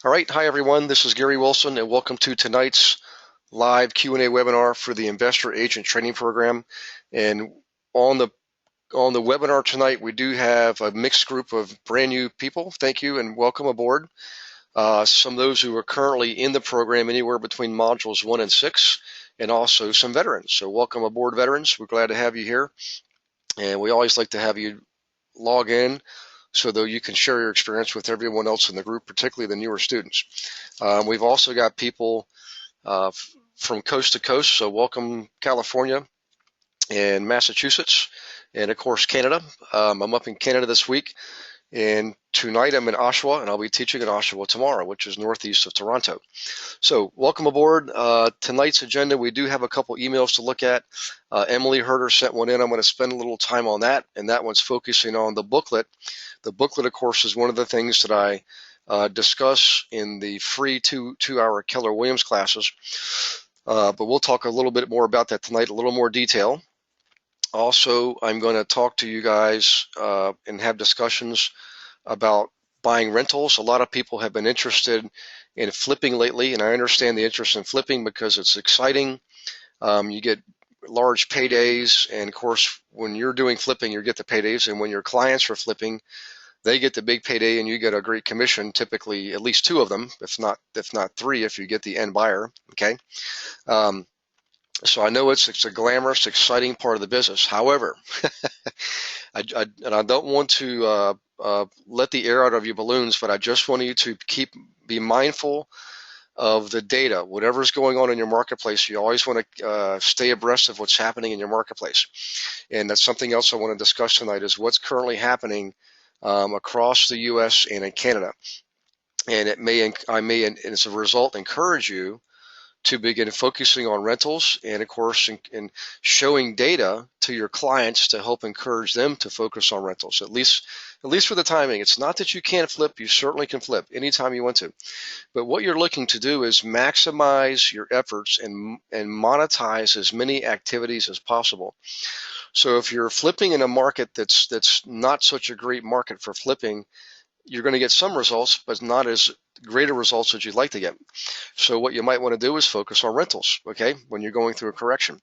All right, hi everyone. This is Gary Wilson, and welcome to tonight's live Q&A webinar for the Investor Agent Training Program. And on the webinar tonight, we do have a mixed group of brand new people. Thank you and welcome aboard. Some of those who are currently in the program, anywhere between modules 1 and 6, and also some veterans. So welcome aboard, veterans. We're glad to have you here, and we always like to have you log in so that you can share your experience with everyone else in the group, particularly the newer students. We've also got people from coast to coast, so welcome California and Massachusetts, and of course Canada. I'm up in Canada this week, and tonight I'm in Oshawa, and I'll be teaching in Oshawa tomorrow, which is northeast of Toronto. So welcome aboard. Tonight's agenda, we do have a couple emails to look at. Emily Herder sent one in. I'm going to spend a little time on that, and that one's focusing on the booklet. The booklet, of course, is one of the things that I discuss in the free two-hour Keller Williams classes. But we'll talk a little bit more about that tonight, a little more detail. Also, I'm going to talk to you guys and have discussions about buying rentals. A lot of people have been interested in flipping lately, and I understand the interest in flipping because it's exciting. You get large paydays, and of course, when you're doing flipping, you get the paydays, and when your clients are flipping, they get the big payday, and you get a great commission. Typically, at least 2 of them, if not 3, if you get the end buyer. Okay. So I know it's a glamorous, exciting part of the business. However, I don't want to let the air out of your balloons, but I just want you to be mindful of the data. Whatever's going on in your marketplace, you always want to stay abreast of what's happening in your marketplace. And that's something else I want to discuss tonight, is what's currently happening across the U.S. and in Canada. And I may, and as a result, encourage you to begin focusing on rentals, and of course, in showing data to your clients to help encourage them to focus on rentals, at least for the timing. It's not that you can't flip. You certainly can flip anytime you want to. But what you're looking to do is maximize your efforts and monetize as many activities as possible. So if you're flipping in a market that's not such a great market for flipping, you're going to get some results, but not as greater results as you'd like to get. So what you might want to do is focus on rentals, okay, when you're going through a correction.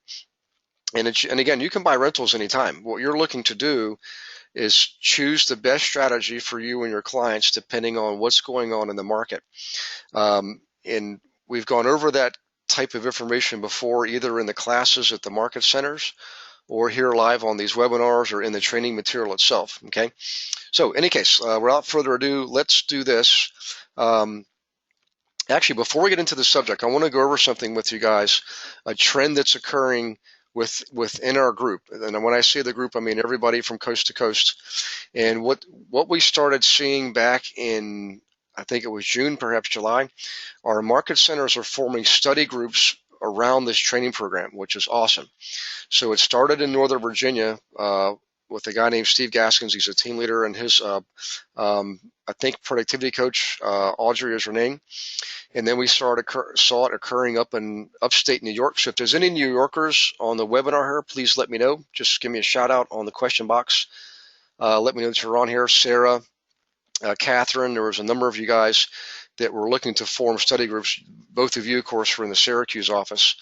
And again, you can buy rentals anytime. What you're looking to do is choose the best strategy for you and your clients depending on what's going on in the market. And we've gone over that type of information before, either in the classes at the market centers or here live on these webinars or in the training material itself, okay? So in any case, without further ado, let's do this. Actually, before we get into the subject, I want to go over something with you guys, a trend that's occurring within our group. And when I say the group, I mean everybody from coast to coast. And what we started seeing back in, I think it was June, perhaps July, our market centers are forming study groups around this training program, which is awesome. So it started in Northern Virginia with a guy named Steve Gaskins. He's a team leader, and his, I think, productivity coach, Audrey is her name. And then we saw it occurring up in upstate New York. So if there's any New Yorkers on the webinar here, please let me know. Just give me a shout out on the question box. Let me know that you're on here. Sarah, Catherine, there was a number of you guys that were looking to form study groups. Both of you, of course, were in the Syracuse office,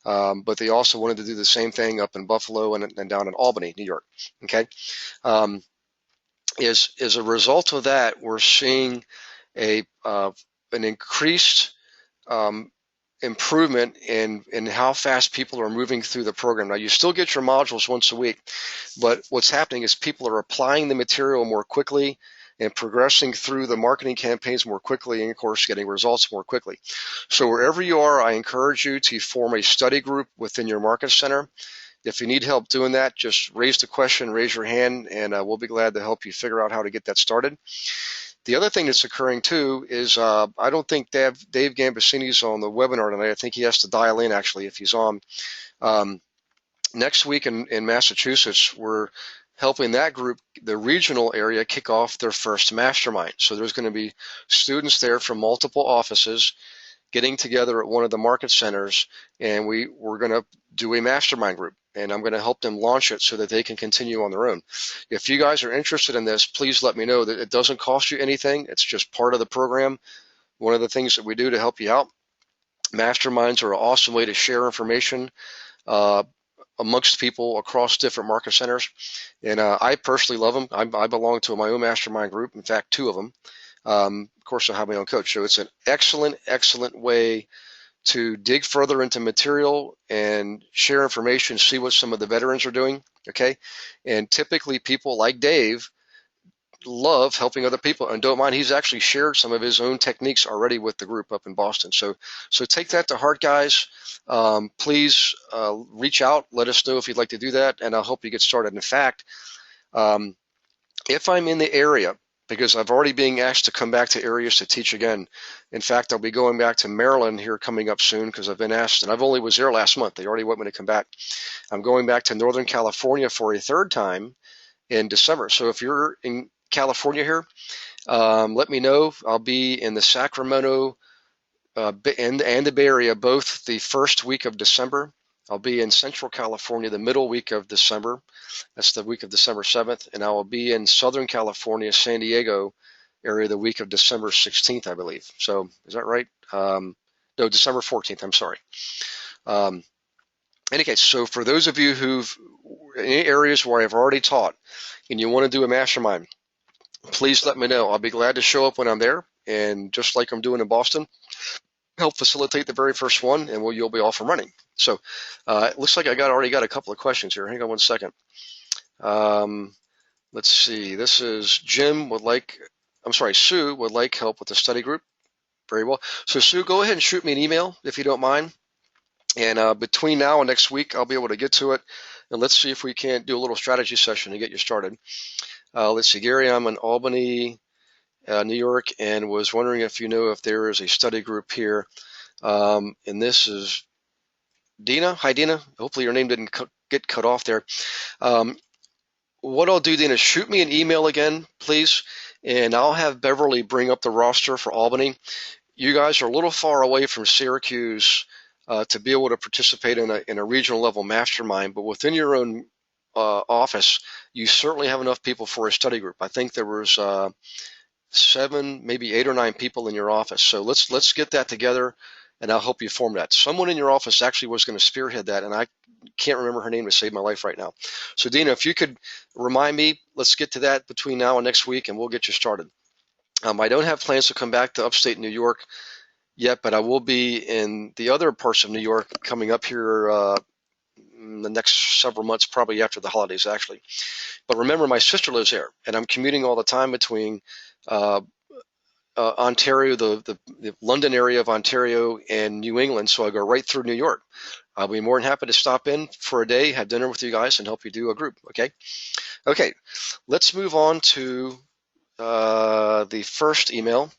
but they also wanted to do the same thing up in Buffalo and down in Albany, New York. Okay, as a result of that, we're seeing an increased improvement in how fast people are moving through the program. Now, you still get your modules once a week, but what's happening is people are applying the material more quickly and progressing through the marketing campaigns more quickly, and of course getting results more quickly. So wherever you are, I encourage you to form a study group within your market center. If you need help doing that, just raise the question, raise your hand, and we'll be glad to help you figure out how to get that started. The other thing that's occurring too is I don't think Dave Gambasini's on the webinar tonight. I think he has to dial in actually if he's on. Next week in Massachusetts, we're helping that group, the regional area, kick off their first mastermind. So there's going to be students there from multiple offices getting together at one of the market centers, and we're going to do a mastermind group, and I'm going to help them launch it so that they can continue on their own. If you guys are interested in this, please let me know. That it doesn't cost you anything. It's just part of the program. one of the things that we do to help you out. Masterminds are an awesome way to share information amongst people across different market centers. And I personally love them. I belong to my own mastermind group. In fact, two of them. Of course, I have my own coach. So it's an excellent, excellent way to dig further into material and share information, see what some of the veterans are doing. Okay. And typically people like Dave love helping other people and don't mind. He's actually shared some of his own techniques already with the group up in Boston. So take that to heart, guys. Please reach out. Let us know if you'd like to do that, and I'll help you get started. In fact, if I'm in the area, because I've already been asked to come back to areas to teach again. In fact, I'll be going back to Maryland here coming up soon because I've been asked, and I've only was there last month. They already want me to come back. I'm going back to Northern California for a third time in December. So if you're in California here, let me know. I'll be in the Sacramento and the Bay Area both the first week of December. I'll be in Central California the middle week of December. That's the week of December 7th. And I will be in Southern California, San Diego area the week of December 16th, I believe. So is that right? No, December 14th. I'm sorry. In any case, so for those of you who've in any areas where I've already taught and you want to do a mastermind, please let me know. I'll be glad to show up when I'm there. And just like I'm doing in Boston, help facilitate the very first one, and you'll be off and running. So it looks like I already got a couple of questions here. Hang on one second. Let's see. This is Sue would like help with the study group. Very well. So Sue, go ahead and shoot me an email if you don't mind. And between now and next week, I'll be able to get to it. And let's see if we can't do a little strategy session to get you started. Let's see, Gary, I'm in Albany, New York, and was wondering if you know if there is a study group here. And this is Dina. Hi, Dina. Hopefully your name didn't get cut off there. What I'll do, Dina, shoot me an email again, please, and I'll have Beverly bring up the roster for Albany. You guys are a little far away from Syracuse to be able to participate in a regional level mastermind, but within your own office, you certainly have enough people for a study group. I think there was 7, maybe 8 or 9 people in your office. So let's get that together, and I'll help you form that. Someone in your office actually was going to spearhead that, and I can't remember her name to save my life right now. So Dina, if you could remind me, let's get to that between now and next week, and we'll get you started. I don't have plans to come back to upstate New York yet, but I will be in the other parts of New York coming up here in the next several months, probably after the holidays, actually. But remember, my sister lives there, and I'm commuting all the time between Ontario, the London area of Ontario, and New England, so I go right through New York. I'll be more than happy to stop in for a day, have dinner with you guys, and help you do a group, okay? Okay, let's move on to the first email.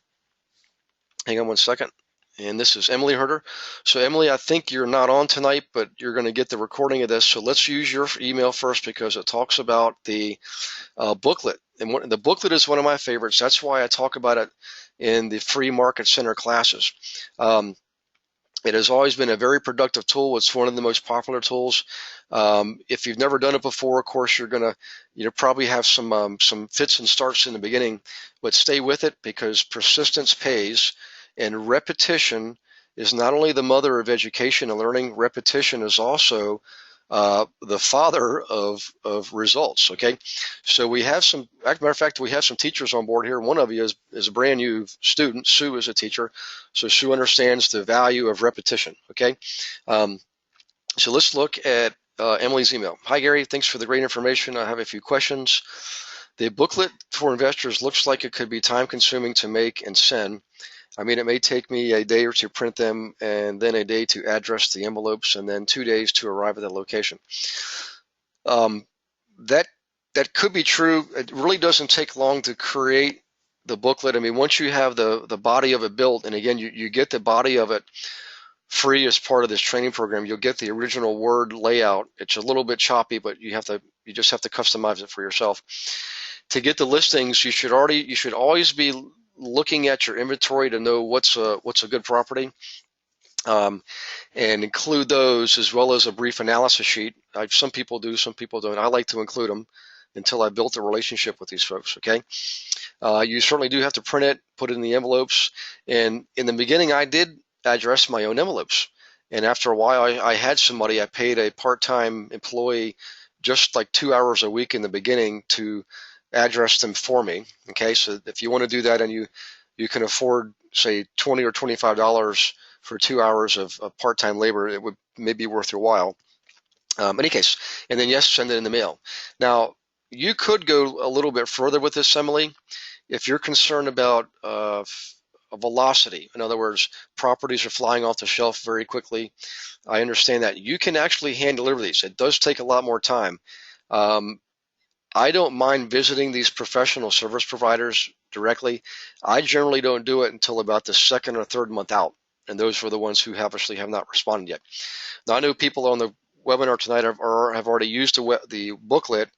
Hang on one second. And this is Emily Herder. So Emily, I think you're not on tonight, but you're going to get the recording of this. So let's use your email first because it talks about the booklet. And the booklet is one of my favorites. That's why I talk about it in the free market center classes. It has always been a very productive tool. It's one of the most popular tools. If you've never done it before, of course, you're going to probably have some fits and starts in the beginning, but stay with it because persistence pays, and repetition is not only the mother of education and learning. Repetition is also the father of results. Okay, so we have some. As a matter of fact, we have some teachers on board here. One of you is a brand new student. Sue is a teacher, so Sue understands the value of repetition. Okay, so let's look at Emily's email. Hi Gary, thanks for the great information. I have a few questions. The booklet for investors looks like it could be time consuming to make and send. I mean, it may take me a day or two to print them, and then a day to address the envelopes, and then 2 days to arrive at the location. That could be true. It really doesn't take long to create the booklet. I mean, once you have the body of it built, and again, you get the body of it free as part of this training program. You'll get the original Word layout. It's a little bit choppy, but you just have to customize it for yourself. To get the listings, you should always be looking at your inventory to know what's a good property, and include those as well as a brief analysis sheet. Some people do, some people don't. I like to include them until I built a relationship with these folks. Okay, You certainly do have to print it, put it in the envelopes. And in the beginning, I did address my own envelopes. And after a while, I had somebody, I paid a part-time employee just like 2 hours a week in the beginning to address them for me. Okay, so if you want to do that and you can afford, say, $20 or $25 for 2 hours of part-time labor, it would maybe be worth your while. Any case, and then yes, send it in the mail. Now, you could go a little bit further with this, Emily, if you're concerned about velocity. In other words, properties are flying off the shelf very quickly. I understand that. You can actually hand deliver these. It does take a lot more time. Um, I don't mind visiting these professional service providers directly. I generally don't do it until about the second or third month out, and those were the ones who obviously have not responded yet. Now, I know people on the webinar tonight have already used the booklet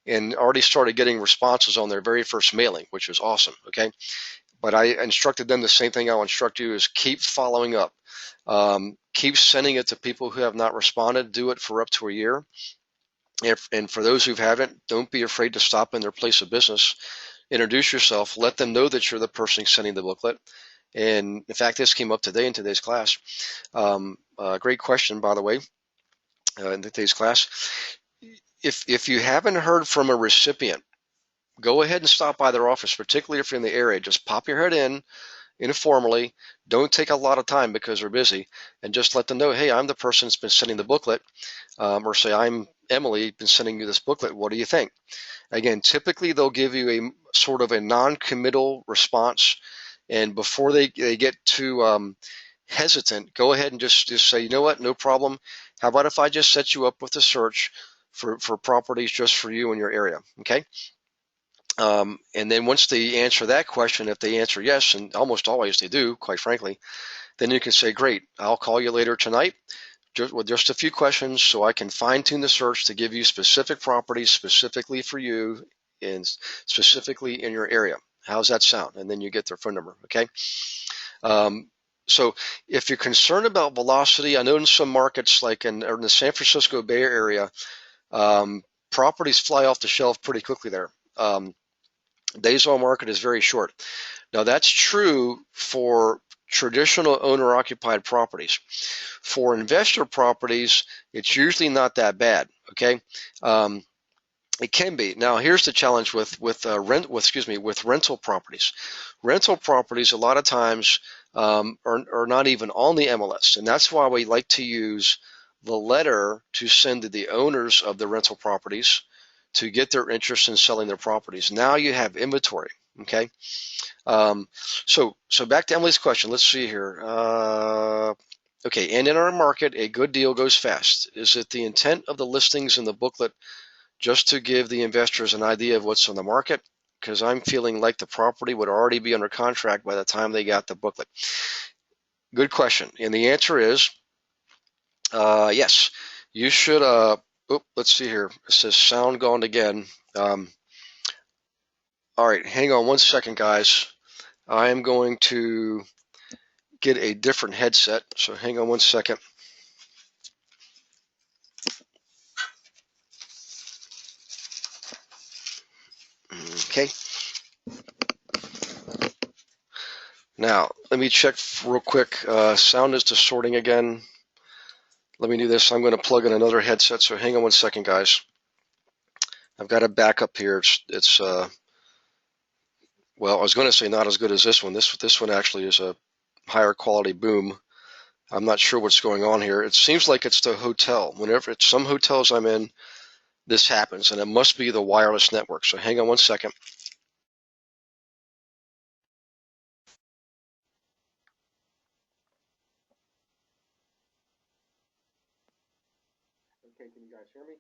and already started getting responses on their very first mailing, which is awesome. Okay, but I instructed them the same thing I'll instruct you: is keep following up, keep sending it to people who have not responded. Do it for up to a year. And for those who haven't, don't be afraid to stop in their place of business, introduce yourself, let them know that you're the person sending the booklet. And in fact, this came up today in today's class. Great question, by the way, in today's class. If you haven't heard from a recipient, go ahead and stop by their office, particularly if you're in the area. Just pop your head in informally. Don't take a lot of time because they're busy, and just let them know, hey, I'm the person that's been sending the booklet, or say, I'm Emily, been sending you this booklet. What do you think? Again, typically they'll give you a sort of a non-committal response, and before they get too hesitant, go ahead and just say, you know what, no problem. How about if I just set you up with a search for properties just for you in your area? Okay. And then once they answer that question, if they answer yes, and almost always they do, quite frankly, then you can say, great, I'll call you later tonight with just a few questions so I can fine tune the search to give you specific properties specifically for you and specifically in your area. How's that sound? And then you get their phone number. Okay. So if you're concerned about velocity, I know in some markets like in the San Francisco Bay Area, properties fly off the shelf pretty quickly there. Days on market is very short. Now that's true for traditional owner-occupied properties. For investor properties, it's usually not that bad. Okay, it can be. Now here's the challenge with rental properties. Rental properties a lot of times are not even on the MLS, and that's why we like to use the letter to send to the owners of the rental properties to get their interest in selling their properties. Now you have inventory. Okay. So back to Emily's question. Let's see here. Okay, and in our market, a good deal goes fast. Is it the intent of the listings in the booklet just to give the investors an idea of what's on the market? Because I'm feeling like the property would already be under contract by the time they got the booklet. Good question. And the answer is yes. You should. Let's see here. It says sound gone again. All right, hang on one second, guys. I am going to get a different headset, so hang on one second. Okay. Now, let me check real quick. Sound is distorting again. Let me do this. I'm going to plug in another headset, so hang on one second, guys. I've got a backup here. It's well, I was going to say not as good as this one. This one actually is a higher quality boom. I'm not sure what's going on here. It seems like it's the hotel. Whenever it's some hotels I'm in, this happens, and it must be the wireless network. So hang on one second. Okay, can you guys hear me?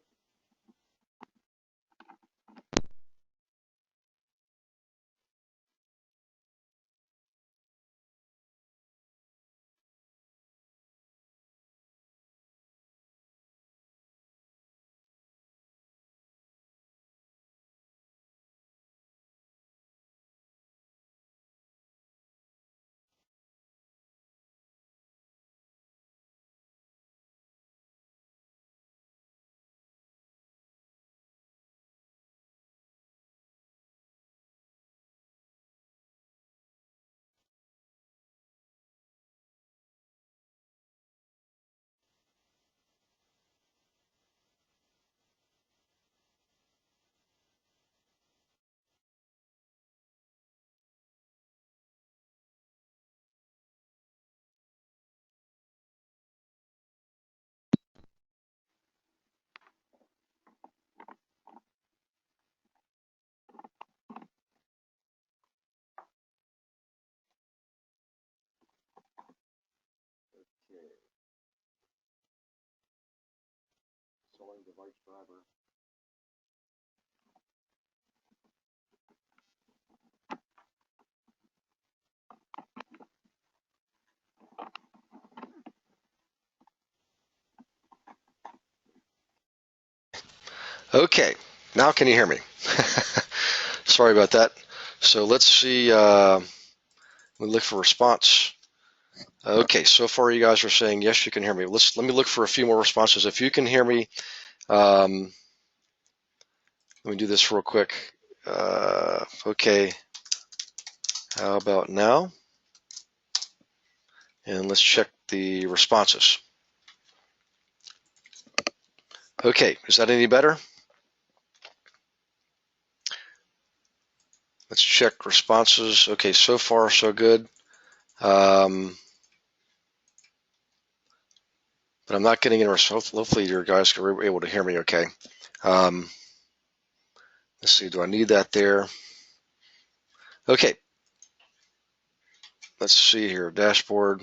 Okay, now can you hear me? Sorry about that. So let's see. We look for response. Okay, so far you guys are saying yes, you can hear me. Let me look for a few more responses. If you can hear me, let me do this real quick. Okay, how about now? And let's check the responses. Okay, is that any better? Let's check responses. Okay, so far so good. But I'm not getting any response. Hopefully you guys are able to hear me okay. Let's see, do I need that there? Okay, let's see here. Dashboard,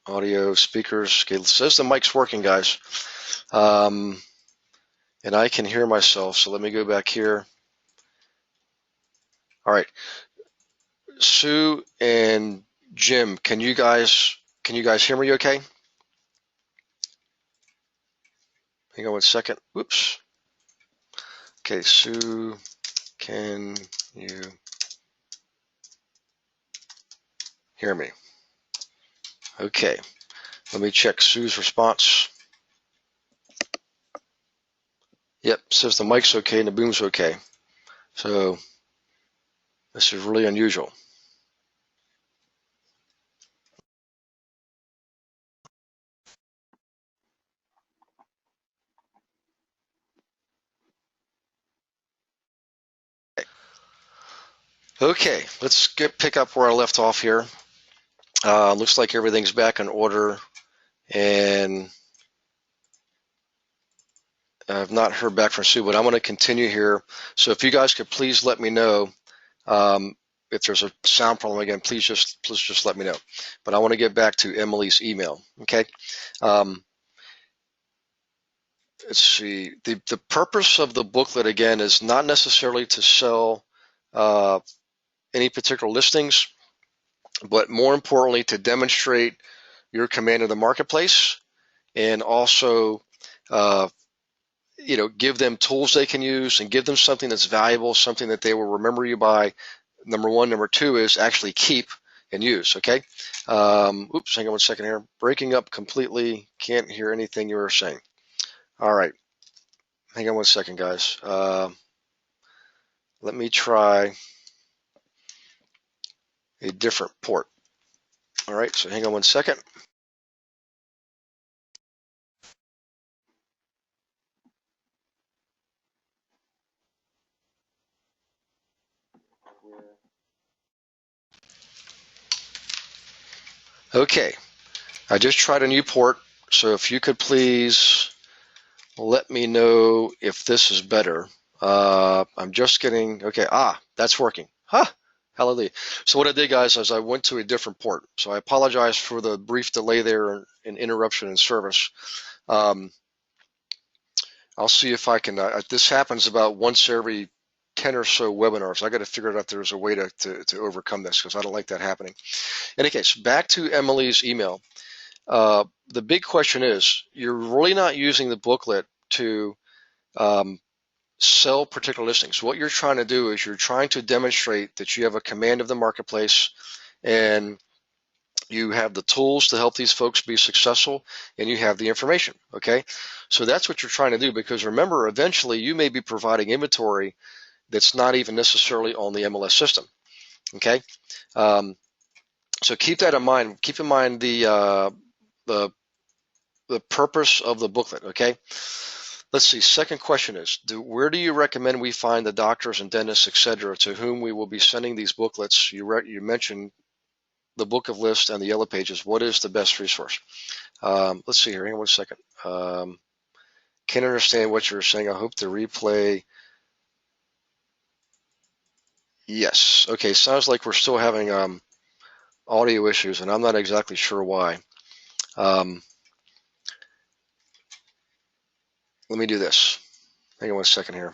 audio, speakers. Okay, it says the mic's working, guys. And I can hear myself, so let me go back here. All right, Sue and Jim, can you guys hear me okay? Hang on one second. Whoops. Okay, Sue, can you hear me? Okay, let me check Sue's response. Yep, says the mic's okay and the boom's okay. So this is really unusual. Okay, let's pick up where I left off here. Looks like everything's back in order, and I've not heard back from Sue, but I'm going to continue here. So if you guys could please let me know if there's a sound problem again, please just let me know. But I want to get back to Emily's email. Okay. Let's see. The purpose of the booklet again is not necessarily to sell any particular listings, but more importantly to demonstrate your command of the marketplace, and also give them tools they can use and give them something that's valuable, something that they will remember you by. Number one. Number two is actually keep and use. Okay. Oops, hang on one second here. Breaking up completely. Can't hear anything you were saying. All right. Hang on one second, guys. Let me try a different port. All right, so hang on one second. Okay, I just tried a new port, so if you could please let me know if this is better. I'm just getting, okay, that's working. Hallelujah. So what I did, guys, is I went to a different port. So I apologize for the brief delay there and interruption in service. I'll see if I can, this happens about once every 10 or so webinars. I got to figure out if there's a way to overcome this, because I don't like that happening. In any case, back to Emily's email. The big question is, you're really not using the booklet to sell particular listings. What you're trying to do is you're trying to demonstrate that you have a command of the marketplace and you have the tools to help these folks be successful, and you have the information. Okay, so that's what you're trying to do, because remember, eventually you may be providing inventory that's not even necessarily on the MLS system. Okay, so keep that in mind. Keep in mind the purpose of the booklet. Okay, let's see. Second question is, where do you recommend we find the doctors and dentists, etc., to whom we will be sending these booklets? You mentioned the book of lists and the yellow pages. What is the best resource? Let's see here. Hang on one second. Can't understand what you're saying. I hope the replay. Yes. Okay. Sounds like we're still having audio issues, and I'm not exactly sure why. let me do this. Hang on one second here.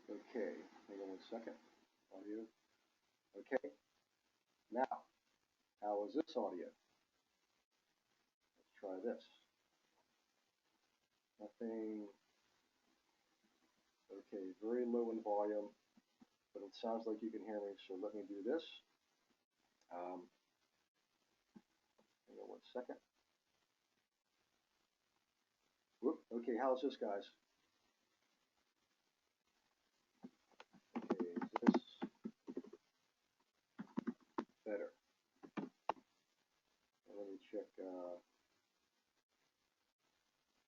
Okay, hang on one second. Audio. Okay, now, how is this audio? Let's try this. Nothing. Okay, very low in volume, but it sounds like you can hear me, so let me do this. Hang on one second. Whoop. Okay, how's this, guys? Okay, is this better? Let me check.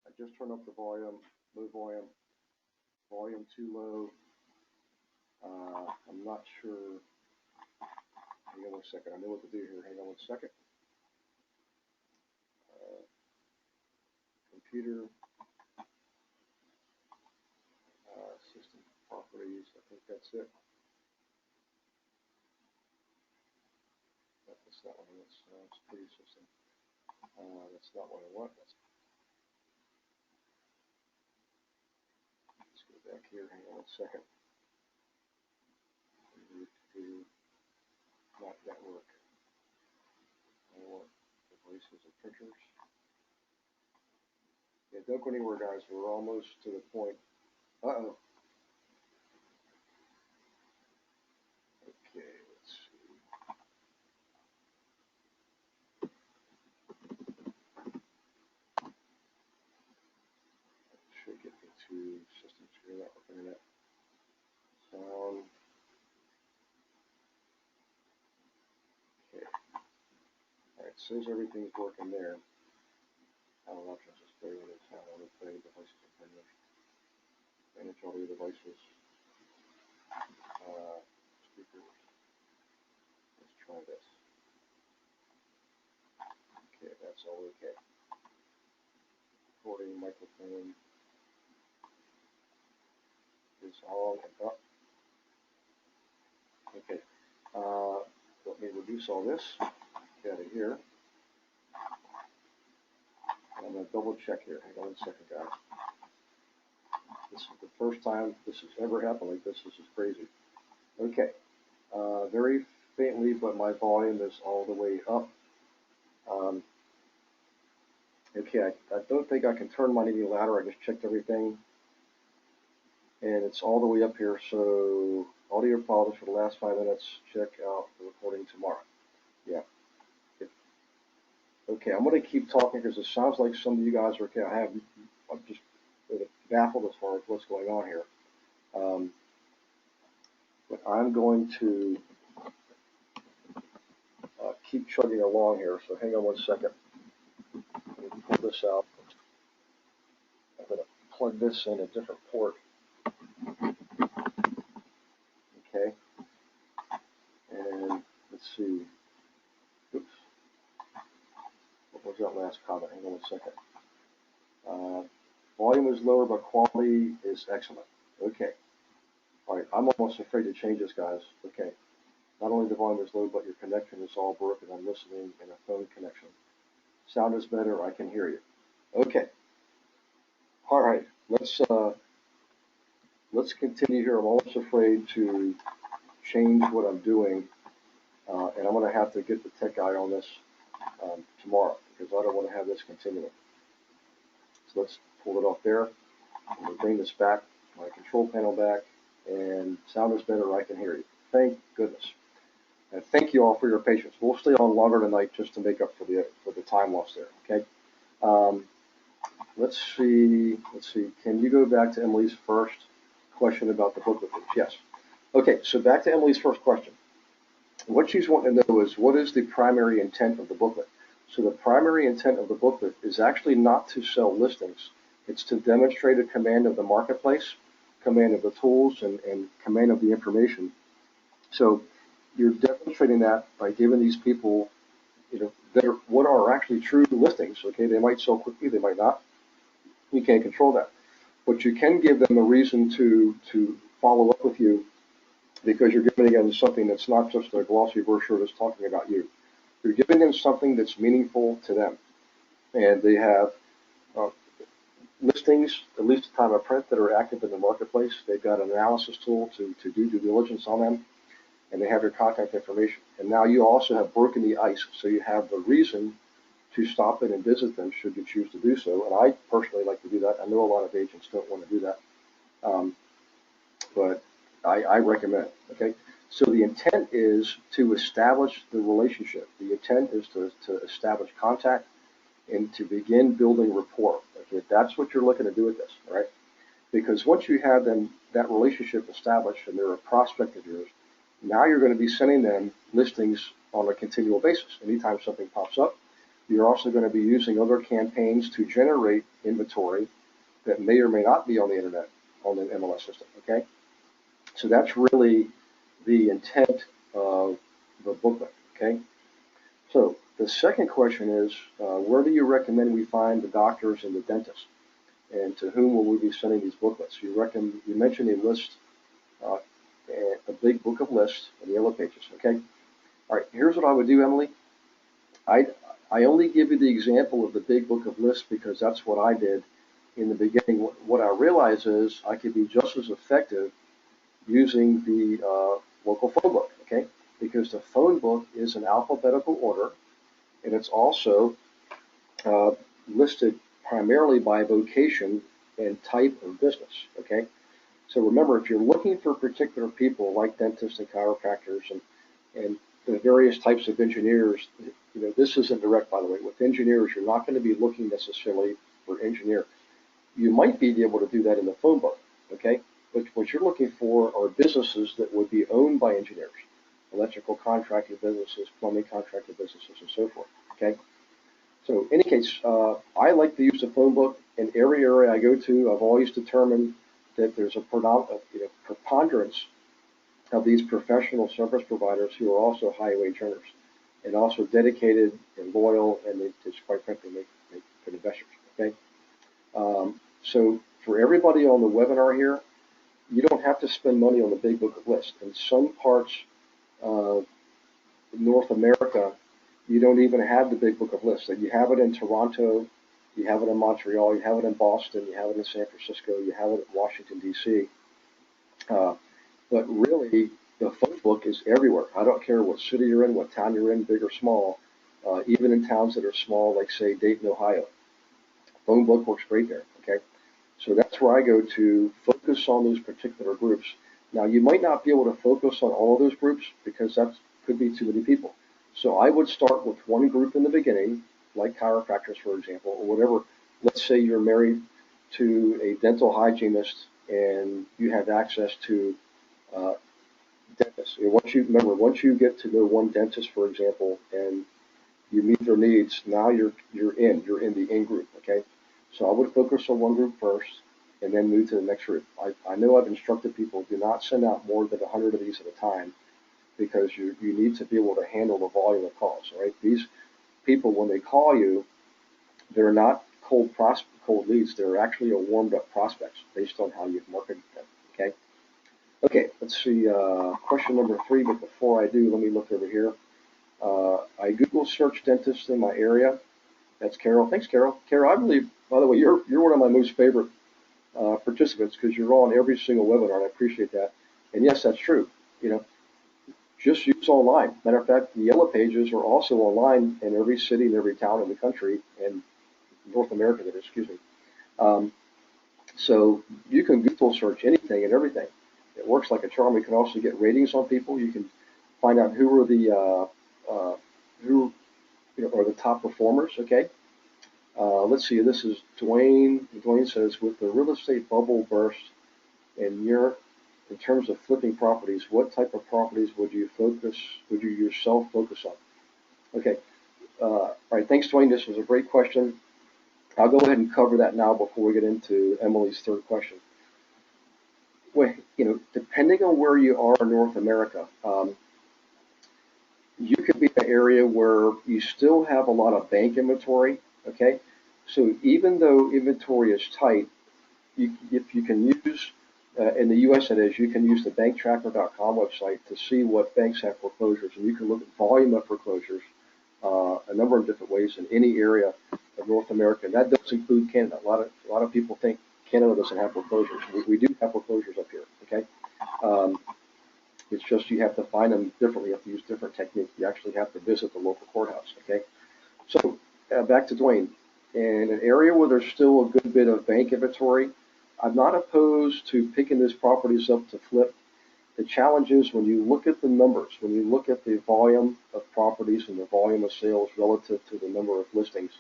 I just turned up the volume, low volume, volume too low. I'm not sure. Hang on one second. I know what to do here. Hang on one second. Computer system properties. I think that's it. That's not what I want. Security system. That's not what I want. Let's go back here. Hang on one second. To not network. I want devices and printers. Yeah, don't go anywhere, guys. We're almost to the point. Uh-oh. Okay, let's see. Should get me to systems here, network, internet, sound. Okay. All right, says everything's working there. How options display when it's how to play devices and printers. Manage all your devices. Speakers. Let's try this. Okay, that's all okay. Recording, microphone is on and up. Okay. Let me reduce all this. Get out of here. And I'm going to double check here. Hang on a second, guys. This is the first time this has ever happened like this. This is crazy. Okay. Very faintly, but my volume is all the way up. Okay, I don't think I can turn mine any louder. I just checked everything. And it's all the way up here. So audio quality for the last 5 minutes. Check out the recording tomorrow. Yeah. Okay, I'm going to keep talking because it sounds like some of you guys are okay. I'm just baffled as far as what's going on here. But I'm going to keep chugging along here. So hang on one second. Let me pull this out. I'm going to plug this in a different port. Okay. And let's see. Oops. What was that last comment? Hang on one second. Volume is lower, but quality is excellent. Okay. All right. I'm almost afraid to change this, guys. Okay. Not only the volume is low, but your connection is all broken. I'm listening in a phone connection. Sound is better. I can hear you. Okay. All right. Let's continue here. I'm almost afraid to change what I'm doing, and I'm going to have to get the tech guy on this tomorrow because I don't want to have this continuing. So let's pull it off there. I'm going to bring this back, my control panel back, and sound is better. I can hear you. Thank goodness. And thank you all for your patience. We'll stay on longer tonight just to make up for the time lost there. Okay. Let's see. Can you go back to Emily's first question about the booklet? Yes. Okay. So back to Emily's first question. What she's wanting to know is what is the primary intent of the booklet? So the primary intent of the booklet is actually not to sell listings. It's to demonstrate a command of the marketplace, command of the tools, and command of the information. So you're demonstrating that by giving these people, what are actually true listings. Okay, they might sell quickly, they might not. You can't control that, but you can give them a reason to follow up with you because you're giving them something that's not just a glossy brochure that's talking about you. You're giving them something that's meaningful to them, and they have listings, at least at the time of print, that are active in the marketplace. They've got an analysis tool to do due diligence on them, and they have your contact information. And now you also have broken the ice, so you have the reason to stop in and visit them should you choose to do so. And I personally like to do that. I know a lot of agents don't want to do that, but I recommend it. Okay, so the intent is to establish the relationship. The intent is to establish contact and to begin building rapport. Okay, that's what you're looking to do with this, all right? Because once you have them that relationship established and they're a prospect of yours, now you're going to be sending them listings on a continual basis. Anytime something pops up, you're also going to be using other campaigns to generate inventory that may or may not be on the internet, on the MLS system, okay? So that's really the intent of the booklet, okay? So the second question is, where do you recommend we find the doctors and the dentists? And to whom will we be sending these booklets? You mentioned a list, uh, a big book of lists in the yellow pages, okay? All right, here's what I would do, Emily. I, I only give you the example of the big book of lists because that's what I did in the beginning. What I realize is I could be just as effective using the local phone book, okay? Because the phone book is in alphabetical order, and it's also uh, listed primarily by vocation and type of business, okay? So remember, if you're looking for particular people like dentists and chiropractors and the various types of engineers, you know, this isn't direct, by the way. With engineers, you're not going to be looking necessarily for engineer. You might be able to do that in the phone book, okay? But what you're looking for are businesses that would be owned by engineers, electrical contracting businesses, plumbing contracting businesses, and so forth, okay? So in any case, I like to use the phone book. In every area I go to, I've always determined that there's a preponderance of these professional service providers who are also high wage earners and also dedicated and loyal, and they just quite frankly make good investors, okay? So for everybody on the webinar here, you don't have to spend money on the big book of lists. In some parts of North America, you don't even have the big book of lists. So you have it in Toronto, you have it in Montreal, you have it in Boston, you have it in San Francisco, you have it in Washington, D.C. But really, the phone book is everywhere. I don't care what city you're in, what town you're in, big or small, even in towns that are small, like, say, Dayton, Ohio. Phone book works great there, okay? So that's where I go to focus on those particular groups. Now, you might not be able to focus on all of those groups because that could be too many people. So I would start with one group in the beginning, like chiropractors, for example, or whatever. Let's say you're married to a dental hygienist and you have access to dentists. Once you get to know one dentist, for example, and you meet their needs, now you're in the in group, okay? So I would focus on one group first and then move to the next group. I know I've instructed people, do not send out more than 100 of these at a time because you need to be able to handle the volume of calls, all right? These people, when they call you, they're not cold leads. They're actually a warmed up prospects based on how you've marketed them, okay? Okay, let's see, question number 3, but before I do, let me look over here. I Google search dentist in my area. That's Carol. Thanks, Carol. Carol, I believe, by the way, you're one of my most favorite participants because you're on every single webinar, and I appreciate that. And yes, that's true. You know, just use online. Matter of fact, the yellow pages are also online in every city and every town in the country and North America, excuse me. So you can Google search anything and everything. It works like a charm. You can also get ratings on people. You can find out who are the who are the top performers. Okay. Let's see. This is Dwayne. Dwayne says, with the real estate bubble burst in terms of flipping properties, what type of properties would you yourself focus on? Okay. All right. Thanks, Dwayne. This was a great question. I'll go ahead and cover that now before we get into Emily's third question. Well, depending on where you are in North America, you could be in an area where you still have a lot of bank inventory, okay? So even though inventory is tight, if you can use, in the U.S. that is, you can use the banktracker.com website to see what banks have foreclosures, and you can look at volume of foreclosures a number of different ways in any area of North America. And that does include Canada. A lot of people think Canada doesn't have foreclosures. We do have foreclosures up here, okay? It's just you have to find them differently. You have to use different techniques. You actually have to visit the local courthouse, okay? So back to Dwayne. In an area where there's still a good bit of bank inventory, I'm not opposed to picking those properties up to flip. The challenge is when you look at the numbers, when you look at the volume of properties and the volume of sales relative to the number of listings,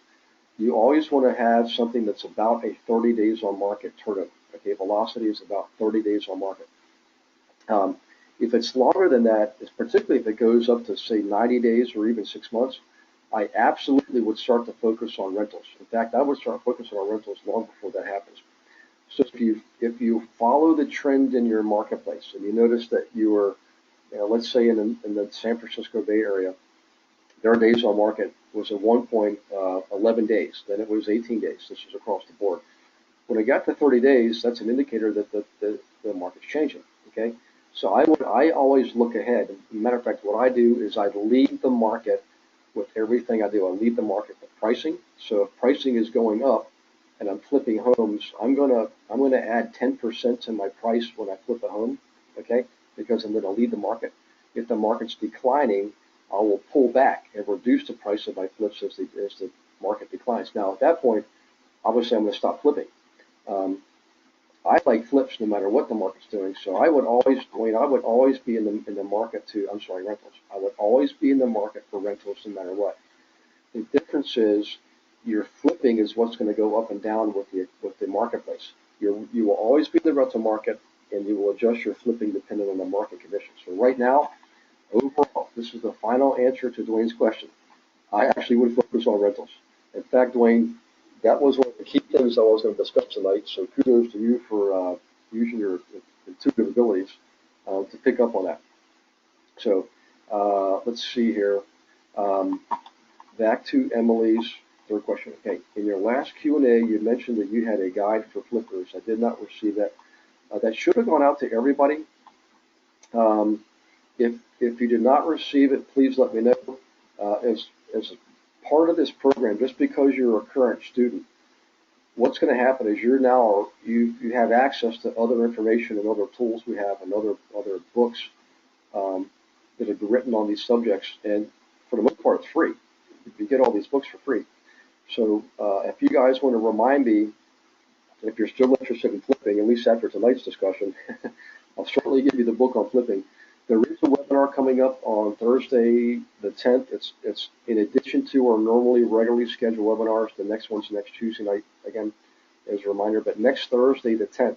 you always want to have something that's about a 30 days on market turnover. Okay, velocity is about 30 days on market. If it's longer than that, particularly if it goes up to, say, 90 days or even 6 months, I absolutely would start to focus on rentals. In fact, I would start focusing on rentals long before that happens. So if you follow the trend in your marketplace and you notice that you are, let's say in the San Francisco Bay Area, their days on market was at one point 11 days, then it was 18 days. This is across the board. When it got to 30 days, that's an indicator that the market's changing. Okay, so I always look ahead. Matter of fact, what I do is I lead the market with everything I do. I lead the market with pricing. So if pricing is going up and I'm flipping homes, I'm gonna add 10% to my price when I flip a home. Okay, because I'm gonna lead the market. If the market's declining, I will pull back and reduce the price of my flips as the market declines. Now at that point, obviously I'm going to stop flipping. Um, I like flips no matter what the market's doing. So I would always, Dwayne, I would always be in the market I'm sorry, rentals. I would always be in the market for rentals no matter what. The difference is your flipping is what's going to go up and down with the marketplace. You will always be in the rental market, and you will adjust your flipping depending on the market conditions. So right now, overall, this is the final answer to Dwayne's question. I actually would focus on rentals. In fact, Dwayne, that was one of the key things I was going to discuss tonight. So kudos to you for using your intuitive abilities to pick up on that. So let's see here. Um, Back to Emily's third question. Okay, in your last Q&A, you mentioned that you had a guide for flippers. I did not receive that. That should have gone out to everybody. Um, if you did not receive it, please let me know. As part of this program, just because you're a current student, what's going to happen is you have access to other information and other tools we have and other books that are written on these subjects, and for the most part, it's free. You get all these books for free. So if you guys want to remind me, if you're still interested in flipping, at least after tonight's discussion, I'll certainly give you the book on flipping. There is a webinar coming up on Thursday the 10th. It's in addition to our regularly scheduled webinars. The next one's next Tuesday night, again, as a reminder. But next Thursday the 10th,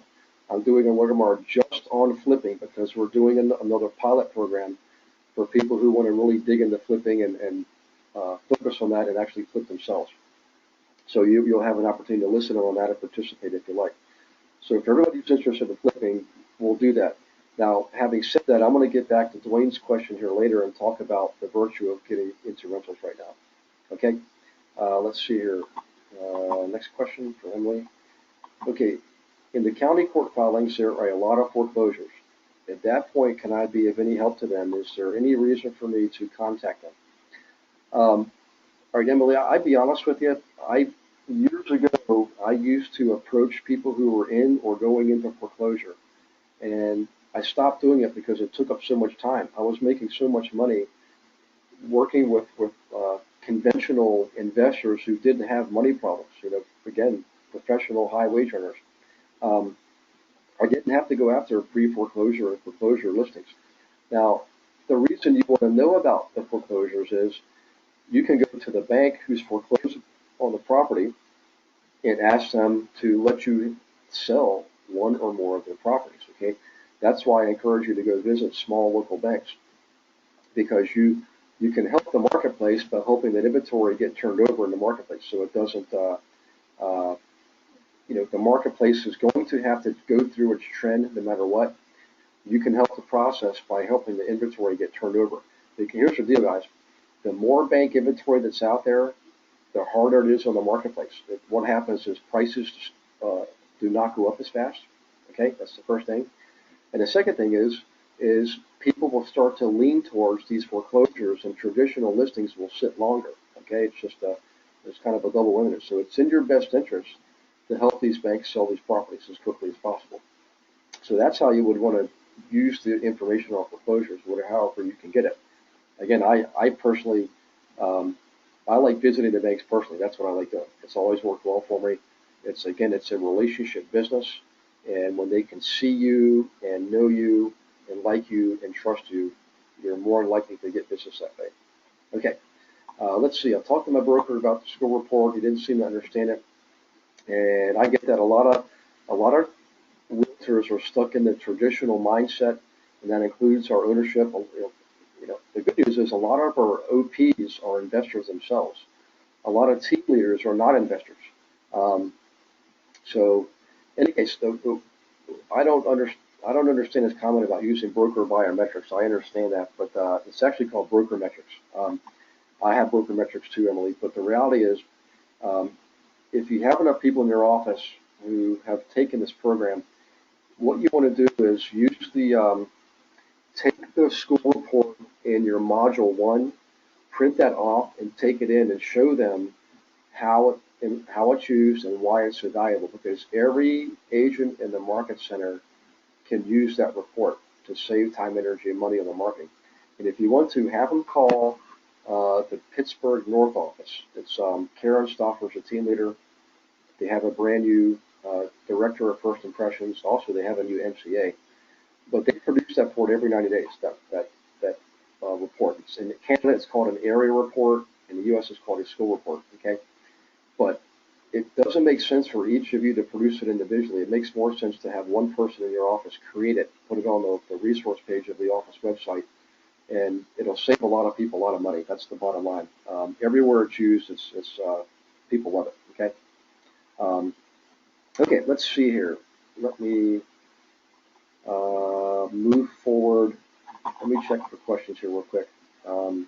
I'm doing a webinar just on flipping because we're doing another pilot program for people who want to really dig into flipping and focus on that and actually flip themselves. So you'll have an opportunity to listen on that and participate if you like. So if everybody's interested in flipping, we'll do that. Now, having said that, I'm going to get back to Dwayne's question here later and talk about the virtue of getting into rentals right now. Okay, let's see here. Next question for Emily. Okay, in the county court filings, there are a lot of foreclosures. At that point, can I be of any help to them? Is there any reason for me to contact them? All right, Emily, I'd be honest with you. Years ago, I used to approach people who were in or going into foreclosure, and I stopped doing it because it took up so much time. I was making so much money working with conventional investors who didn't have money problems. Again, professional high wage earners. Um, I didn't have to go after pre-foreclosure and foreclosure listings. Now, the reason you want to know about the foreclosures is you can go to the bank who's foreclosed on the property and ask them to let you sell one or more of their properties. Okay, that's why I encourage you to go visit small local banks, because you can help the marketplace by helping that inventory get turned over in the marketplace, so it doesn't. The marketplace is going to have to go through its trend no matter what. You can help the process by helping the inventory get turned over. Because here's the deal, guys. The more bank inventory that's out there, the harder it is on the marketplace. What happens is prices do not go up as fast. Okay, that's the first thing. And the second thing is people will start to lean towards these foreclosures, and traditional listings will sit longer. Okay, it's kind of a double whammy. So it's in your best interest to help these banks sell these properties as quickly as possible. So that's how you would want to use the information on foreclosures, however you can get it. Again, I personally, I like visiting the banks personally. That's what I like doing. It's always worked well for me. It's a relationship business, and when they can see you and know you and like you and trust you, you're more likely to get business that way. Okay, let's see. I talked to my broker about the school report. He didn't seem to understand it, and I get that a lot of realtors are stuck in the traditional mindset, and that includes our ownership. The good news is a lot of our OPs are investors themselves. A lot of team leaders are not investors. Um, so In any case, I don't under, I don't understand his comment about using broker biometrics. I understand that, but it's actually called broker metrics. I have broker metrics too, Emily. But the reality is, um, if you have enough people in your office who have taken this program, what you want to do is use take the school report in your module one, print that off, and take it in and show them how it's used and why it's so valuable. Because every agent in the market center can use that report to save time, energy, and money on the marketing. And if you want to, have them call the Pittsburgh North office. It's Karen Stoffer's a team leader. They have a brand new director of first impressions. Also, they have a new MCA. But they produce that report every 90 days. That report. In Canada, it's called an area report. In the U.S., it's called a school report. Okay, but it doesn't make sense for each of you to produce it individually. It makes more sense to have one person in your office create it, put it on the resource page of the office website, and it'll save a lot of people a lot of money. That's the bottom line. Everywhere it's used, people love it. Okay. Um, okay. Let's see here. Let me move forward. Let me check for questions here real quick. Um,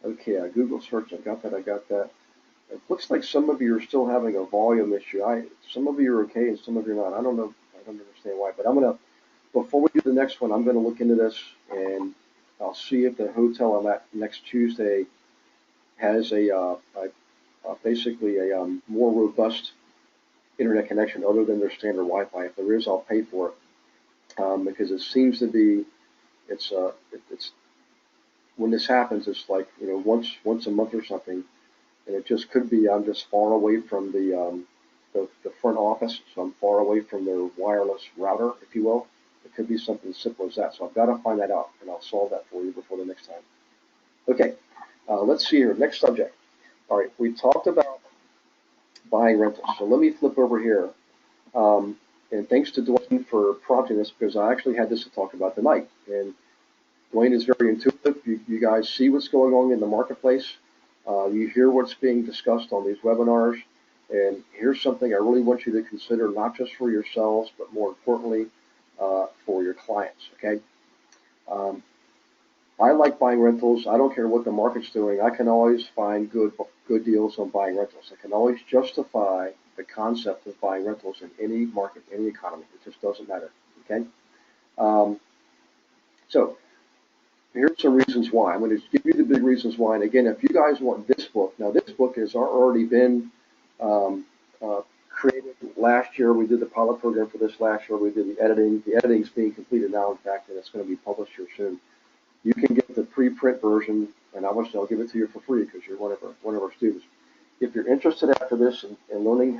okay. Google search. I got that. I got that. It looks like some of you are still having a volume issue. Some of you are okay and some of you are not. I don't know. I don't understand why. But before we do the next one, I'm gonna look into this and I'll see if the hotel I'm at next Tuesday has basically a more robust internet connection other than their standard Wi-Fi. If there is, I'll pay for it because it seems to be it's when this happens, it's like once a month or something. And it just could be I'm just far away from the front office, so I'm far away from their wireless router, if you will. It could be something as simple as that. So I've got to find that out, and I'll solve that for you before the next time. Okay, let's see here. Next subject. All right, we talked about buying rentals. So let me flip over here. Um, and thanks to Dwayne for prompting this because I actually had this to talk about tonight. And Dwayne is very intuitive. You guys see what's going on in the marketplace. You hear what's being discussed on these webinars. And here's something I really want you to consider, not just for yourselves, but more importantly, for your clients. Okay. Um, I like buying rentals. I don't care what the market's doing. I can always find good deals on buying rentals. I can always justify the concept of buying rentals in any market, any economy. It just doesn't matter. Okay. Um, so here's some reasons why. I'm going to give you the big reasons why. And again, if you guys want this book, now this book has already been um, created last year. We did the pilot program for this last year. We did the editing. The editing is being completed now, in fact, and it's going to be published here soon. You can get the pre-print version, and I'll give it to you for free because you're one of our students. If you're interested after this in learning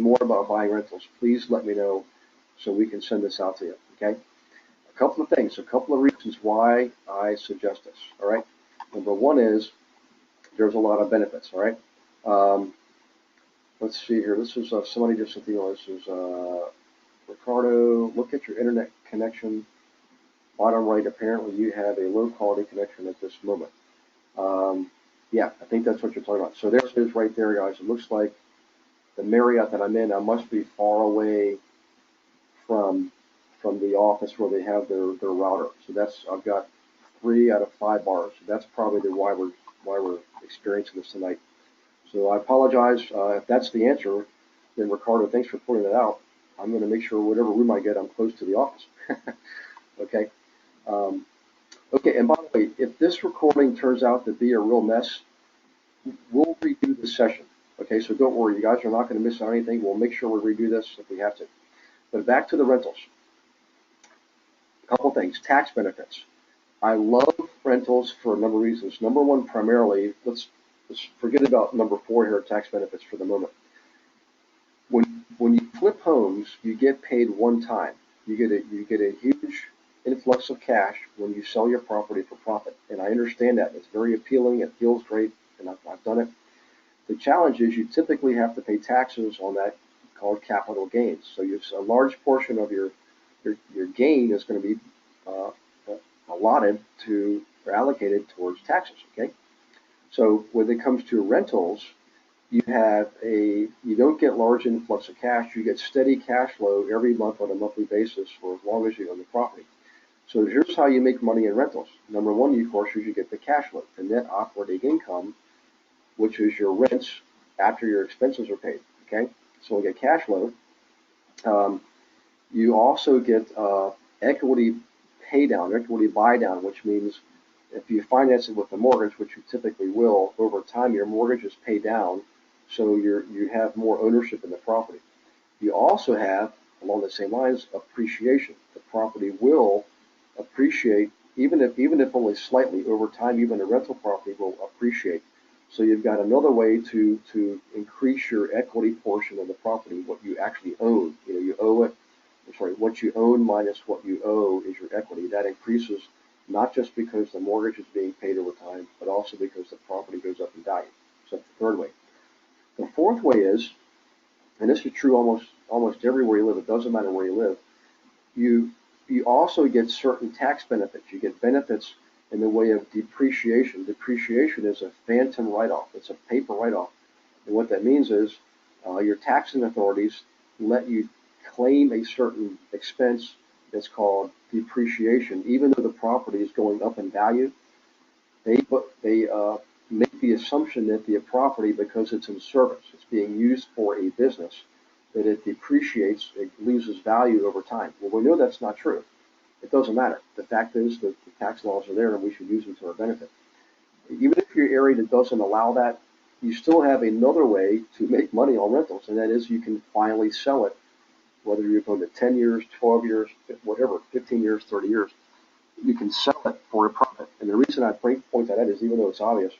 more about buying rentals, please let me know so we can send this out to you. Okay. A couple of things, a couple of reasons why I suggest this. All right. Number one is there's a lot of benefits. All right. Um, let's see here. This is somebody just sent the email. This is Ricardo. Look at your internet connection. Bottom right. Apparently, you have a low quality connection at this moment. Um, yeah, I think that's what you're talking about. So there it is, right there, guys. It looks like the Marriott that I'm in. I must be far away from the office where they have their router. So I've got 3 out of 5 bars. So that's probably why we're experiencing this tonight. So I apologize if that's the answer. Then Ricardo, thanks for pointing that out. I'm going to make sure whatever room I get, I'm close to the office. Okay. Um, okay. And by the way, if this recording turns out to be a real mess, we'll redo the session. Okay. So don't worry, you guys are not going to miss out anything. We'll make sure we redo this if we have to. But back to the rentals. A couple things. Tax benefits. I love rentals for a number of reasons. Number one, primarily, let's forget about number 4 here, tax benefits for the moment. When you flip homes, you get paid one time. You get a huge influx of cash when you sell your property for profit, and I understand that. It's very appealing. It feels great, and I've done it. The challenge is you typically have to pay taxes on that called capital gains. So a large portion of your gain is going to be uh, allotted to or allocated towards taxes. Okay, so when it comes to rentals, you don't get large influx of cash. You get steady cash flow every month on a monthly basis for as long as you own the property. So here's how you make money in rentals. Number one, of course, is you get the cash flow, the net operating income, which is your rents after your expenses are paid. Okay, so we get cash flow. You also get equity pay down, equity buy down, which means if you finance it with a mortgage, which you typically will, over time your mortgage is paid down, so you have more ownership in the property. You also have, along the same lines, appreciation. The property will appreciate, even if only slightly over time. Even a rental property will appreciate. So you've got another way to increase your equity portion of the property, what you actually own. You owe it. Sorry, what you own minus what you owe is your equity. That increases not just because the mortgage is being paid over time, but also because the property goes up in value. So that's the third way. The fourth way is, and this is true almost everywhere you live. It doesn't matter where you live. You also get certain tax benefits. You get benefits in the way of depreciation. Depreciation is a phantom write-off. It's a paper write-off. And what that means is your taxing authorities let you claim a certain expense that's called depreciation. Even though the property is going up in value, they make the assumption that the property, because it's in service, it's being used for a business, that it depreciates, it loses value over time. Well, we know that's not true. It doesn't matter. The fact is that the tax laws are there and we should use them to our benefit. Even if your area that doesn't allow that, you still have another way to make money on rentals, and that is you can finally sell it, whether you've owned it 10 years, 12 years, whatever, 15 years, 30 years. You can sell it for a profit. And the reason I point that out is, even though it's obvious,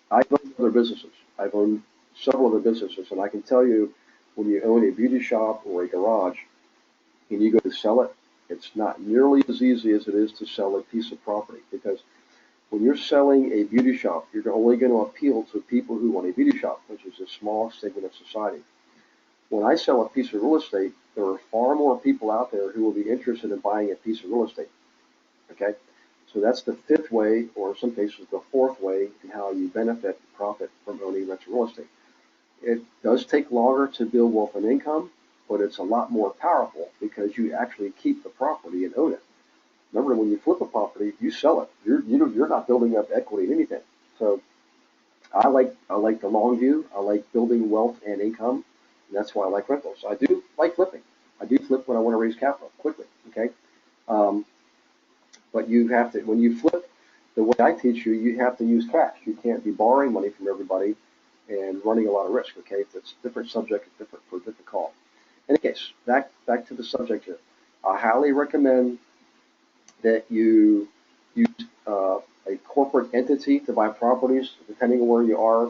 I've owned other businesses. I've owned several other businesses, and I can tell you, when you own a beauty shop or a garage and you go to sell it, it's not nearly as easy as it is to sell a piece of property, because when you're selling a beauty shop, you're only going to appeal to people who want a beauty shop, which is a small segment of society. When I sell a piece of real estate, there are far more people out there who will be interested in buying a piece of real estate. Okay? So that's the fifth way, or in some cases the fourth way, in how you benefit and profit from owning rental real estate. It does take longer to build wealth and income, but it's a lot more powerful because you actually keep the property and own it. Remember, when you flip a property, you sell it. You're not building up equity in anything. So I like the long view. I like building wealth and income, and that's why I like rentals. I do like flipping. I do flip when I want to raise capital quickly. Okay, but you have to, when you flip, the way I teach you, you have to use cash. You can't be borrowing money from everybody and running a lot of risk. Okay, it's a different subject, different for a different call. In any case, back to the subject here. I highly recommend that you use a corporate entity to buy properties, depending on where you are.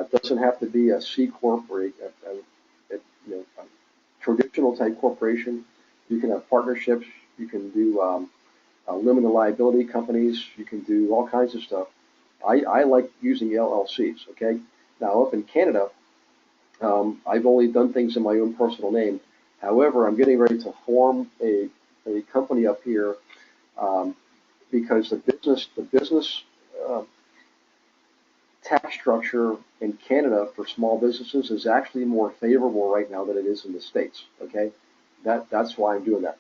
It doesn't have to be a C corp or a traditional type corporation. You can have partnerships. You can do limited liability companies. You can do all kinds of stuff. I like using LLCs. Okay. Now, up in Canada, I've only done things in my own personal name. However, I'm getting ready to form a company up here, because the business tax structure in Canada for small businesses is actually more favorable right now than it is in the States. Okay, that's why I'm doing that.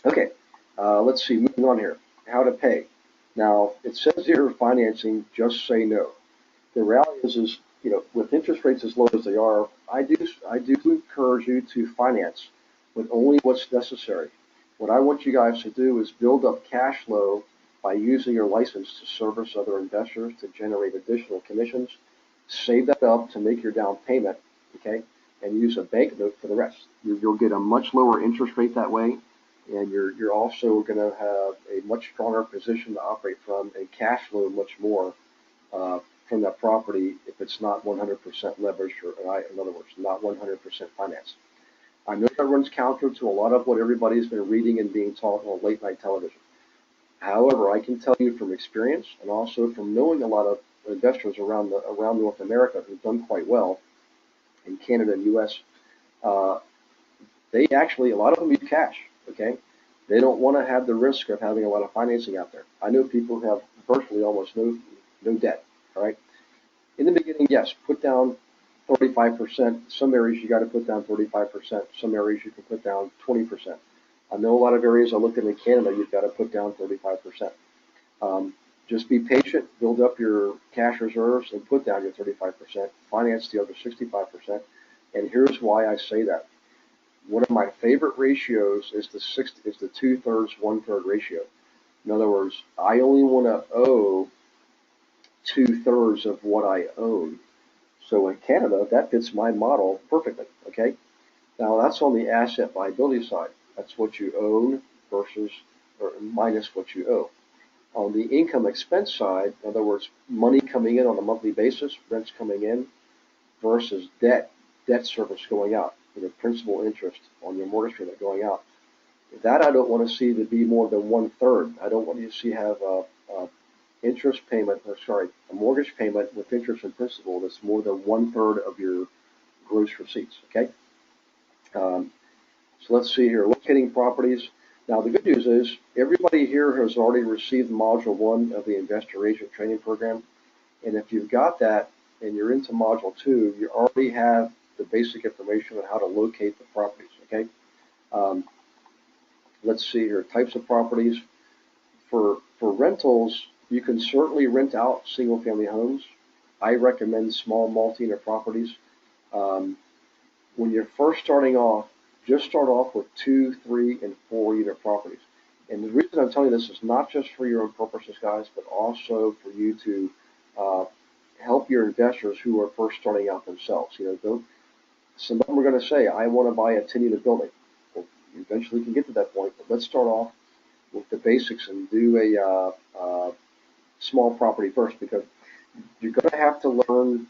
Okay, let's see. Moving on here. How to pay. Now, it says here financing, just say no. The reality is, with interest rates as low as they are, I do encourage you to finance, but only what's necessary. What I want you guys to do is build up cash flow by using your license to service other investors to generate additional commissions. Save that up to make your down payment, okay, and use a bank note for the rest. You'll get a much lower interest rate that way, and you're also going to have a much stronger position to operate from, and cash flow much more from that property if it's not 100% leveraged, or in other words, not 100% financed. I know that runs counter to a lot of what everybody's been reading and being taught on late night television. However, I can tell you from experience, and also from knowing a lot of investors around North America who've done quite well in Canada and U.S. They actually, a lot of them use cash. Okay, they don't want to have the risk of having a lot of financing out there. I know people who have virtually almost no debt. All right, in the beginning, yes, put down 35%. Some areas you got to put down 35%. Some areas you can put down 20%. I know a lot of areas I looked at in Canada, you've got to put down 35%. Just be patient, build up your cash reserves, and put down your 35%. Finance the other 65%. And here's why I say that. One of my favorite ratios is the 2/3, 1/3 ratio. In other words, I only want to owe 2/3 of what I own. So in Canada, that fits my model perfectly. Okay. Now that's on the asset liability side. That's what you own versus or minus what you owe. On the income expense side, in other words, money coming in on a monthly basis, rents coming in versus debt service going out, principal interest on your mortgage payment going out. That I don't want to see to be more than 1/3. I don't want you to see have a interest payment, a mortgage payment with interest and principal that's more than 1/3 of your gross receipts. Okay. So let's see here, locating properties. Now the good news is everybody here has already received Module 1 of the Investor Agent Training Program. And if you've got that and you're into Module 2, you already have the basic information on how to locate the properties, okay? Let's see here, types of properties. For rentals, you can certainly rent out single-family homes. I recommend small multi-unit properties. When you're first starting off, just start off with 2, 3, and 4-unit properties. And the reason I'm telling you this is not just for your own purposes, guys, but also for you to help your investors who are first starting out themselves. Some of them are going to say, I want to buy a 10-unit building. Well, you eventually can get to that point, but let's start off with the basics and do a small property first, because you're going to have to learn